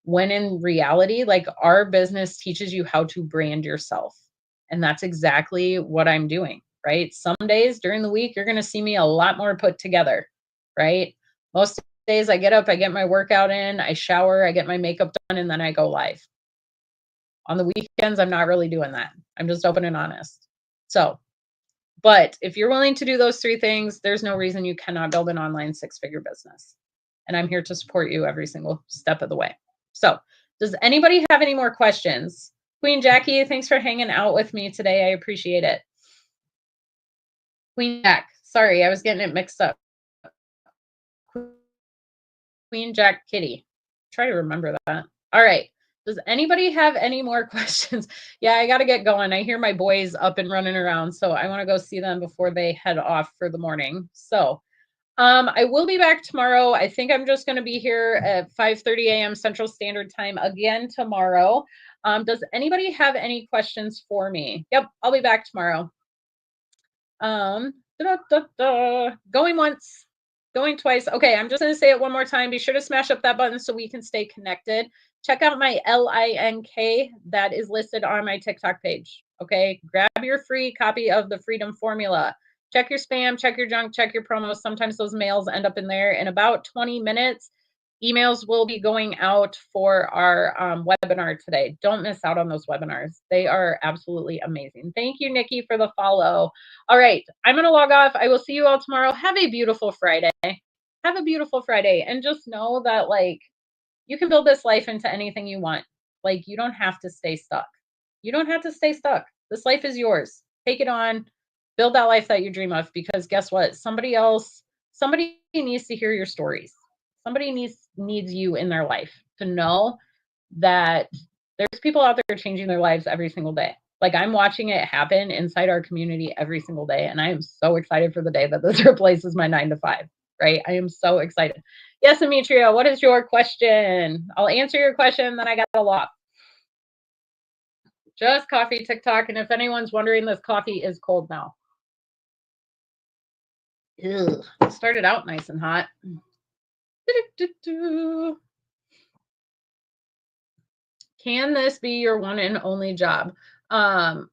When in reality, like our business teaches you how to brand yourself. And that's exactly what I'm doing, right? Some days during the week, you're going to see me a lot more put together, right? Most days I get up, I get my workout in, I shower, I get my makeup done, and then I go live. On the weekends, I'm not really doing that. I'm just open and honest. So, but if you're willing to do those three things, there's no reason you cannot build an online six-figure business. And I'm here to support you every single step of the way. So, does anybody have any more questions? Queen Jackie, thanks for hanging out with me today. I appreciate it. Queen Jack, sorry, I was getting it mixed up. Queen Jack Kitty. Try to remember that. All right. Does anybody have any more questions? Yeah, I got to get going. I hear my boys up and running around, so I want to go see them before they head off for the morning. So, I will be back tomorrow. I think I'm just going to be here at 5:30 a.m. Central Standard Time again tomorrow. Does anybody have any questions for me? Yep, I'll be back tomorrow. Going once, going twice. Okay, I'm just going to say it one more time. Be sure to smash up that button so we can stay connected. Check out my LINK that is listed on my TikTok page. Okay, grab your free copy of the Freedomm Formula. Check your spam, check your junk, check your promos. Sometimes those mails end up in there. In about 20 minutes, emails will be going out for our webinar today. Don't miss out on those webinars. They are absolutely amazing. Thank you, Nikki, for the follow. All right, I'm going to log off. I will see you all tomorrow. Have a beautiful Friday. Have a beautiful Friday. And just know that, like, you can build this life into anything you want. Like, you don't have to stay stuck. You don't have to stay stuck. This life is yours. Take it on. Build that life that you dream of, because guess what? Somebody needs to hear your stories. Somebody needs you in their life to know that there's people out there changing their lives every single day. Like, I'm watching it happen inside our community every single day. And I am so excited for the day that this replaces my 9 to 5, right? I am so excited. Yes, Ametria, what is your question? I'll answer your question, then I got a lot. Just coffee TikTok. And if anyone's wondering, this coffee is cold now. Ew. It started out nice and hot. Can this be your one and only job? Oh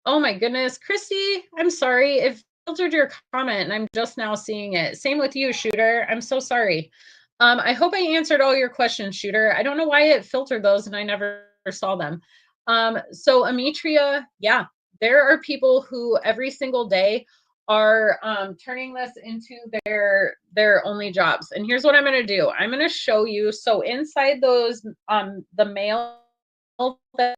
my goodness, Christy, I'm sorry. It filtered your comment and I'm just now seeing it. Same with you, Shooter. I'm so sorry. I hope I answered all your questions, Shooter. I don't know why it filtered those and I never saw them. So Ametria, yeah, there are people who every single day are turning this into their only jobs. And here's what I'm going to do. I'm going to show you. So inside those, the mail that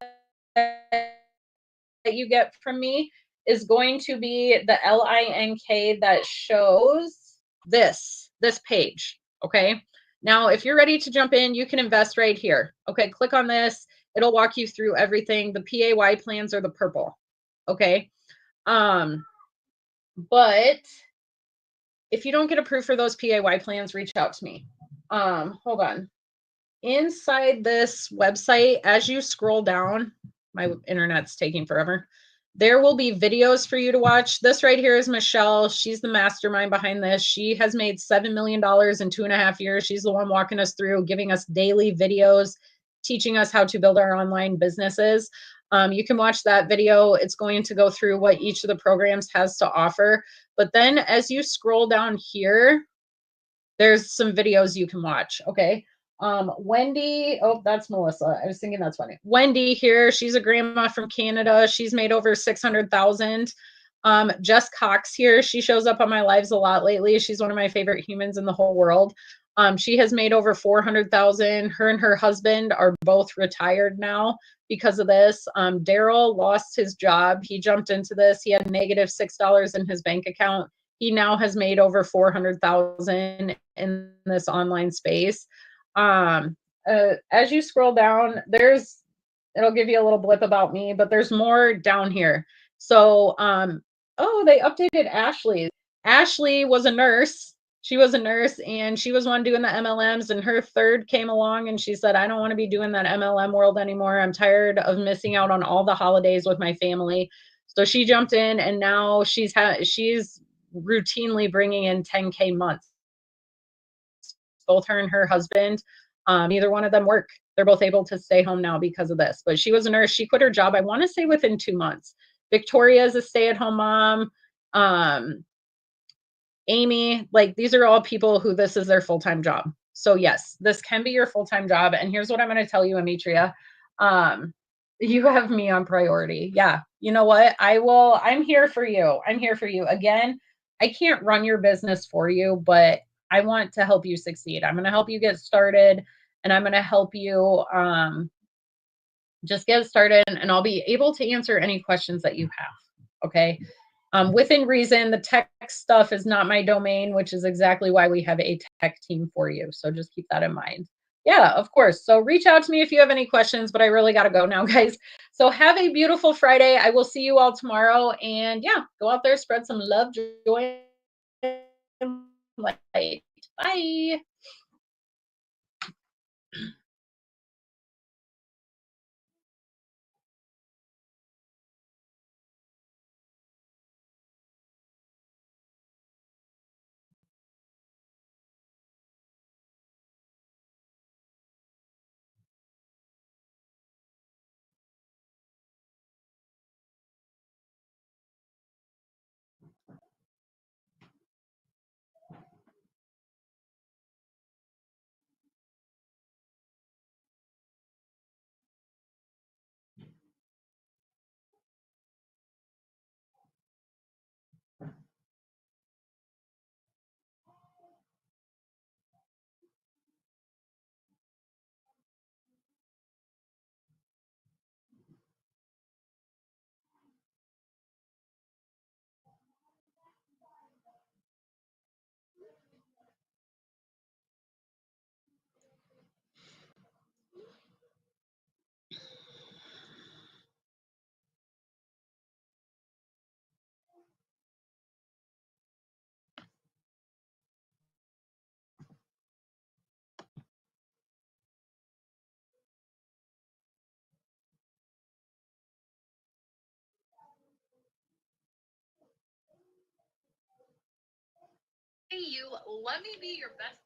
you get from me is going to be the LINK that shows this page. Okay. Now, if you're ready to jump in, you can invest right here. Okay. Click on this. It'll walk you through everything. The PAY plans are the purple. Okay. But if you don't get approved for those PAY plans, reach out to me. Hold on. Inside this website, as you scroll down, my internet's taking forever. There will be videos for you to watch. This right here is Michelle. She's the mastermind behind this. She has made $7 million in 2.5 years. She's the one walking us through, giving us daily videos, teaching us how to build our online businesses. You can watch that video. It's going to go through what each of the programs has to offer. But then as you scroll down here, there's some videos you can watch. Okay. Wendy, oh, that's Melissa. I was thinking that's funny. Wendy here, she's a grandma from Canada. She's made over 600,000. Jess Cox here, she shows up on my lives a lot lately. She's one of my favorite humans in the whole world. She has made over 400,000. Her and her husband are both retired now because of this. Daryl lost his job. He jumped into this. He had negative $6 in his bank account. He now has made over 400,000 in this online space. As you scroll down, it'll give you a little blip about me, but there's more down here. So, oh, they updated Ashley. Ashley was a nurse. She was a nurse and she was one doing the MLMs, and her third came along and she said, I don't want to be doing that MLM world anymore. I'm tired of missing out on all the holidays with my family. So she jumped in and now she's routinely bringing in 10K months. Both her and her husband, neither one of them work. They're both able to stay home now because of this. But she was a nurse. She quit her job, I want to say within 2 months. Victoria is a stay at home mom. Um, Amy, like these are all people who this is their full time job. So, yes, this can be your full time job. And here's what I'm going to tell you, Ametria. Um, you have me on priority. Yeah. You know what? I'm here for you. I'm here for you. Again, I can't run your business for you, but I want to help you succeed. I'm going to help you get started and I'm going to help you just get started and I'll be able to answer any questions that you have. Okay. Within reason, the tech stuff is not my domain, which is exactly why we have a tech team for you. So just keep that in mind. Yeah, of course. So reach out to me if you have any questions, but I really got to go now, guys. So have a beautiful Friday. I will see you all tomorrow. And yeah, go out there, spread some love, joy, and light. Bye. Hey, you, let me be your best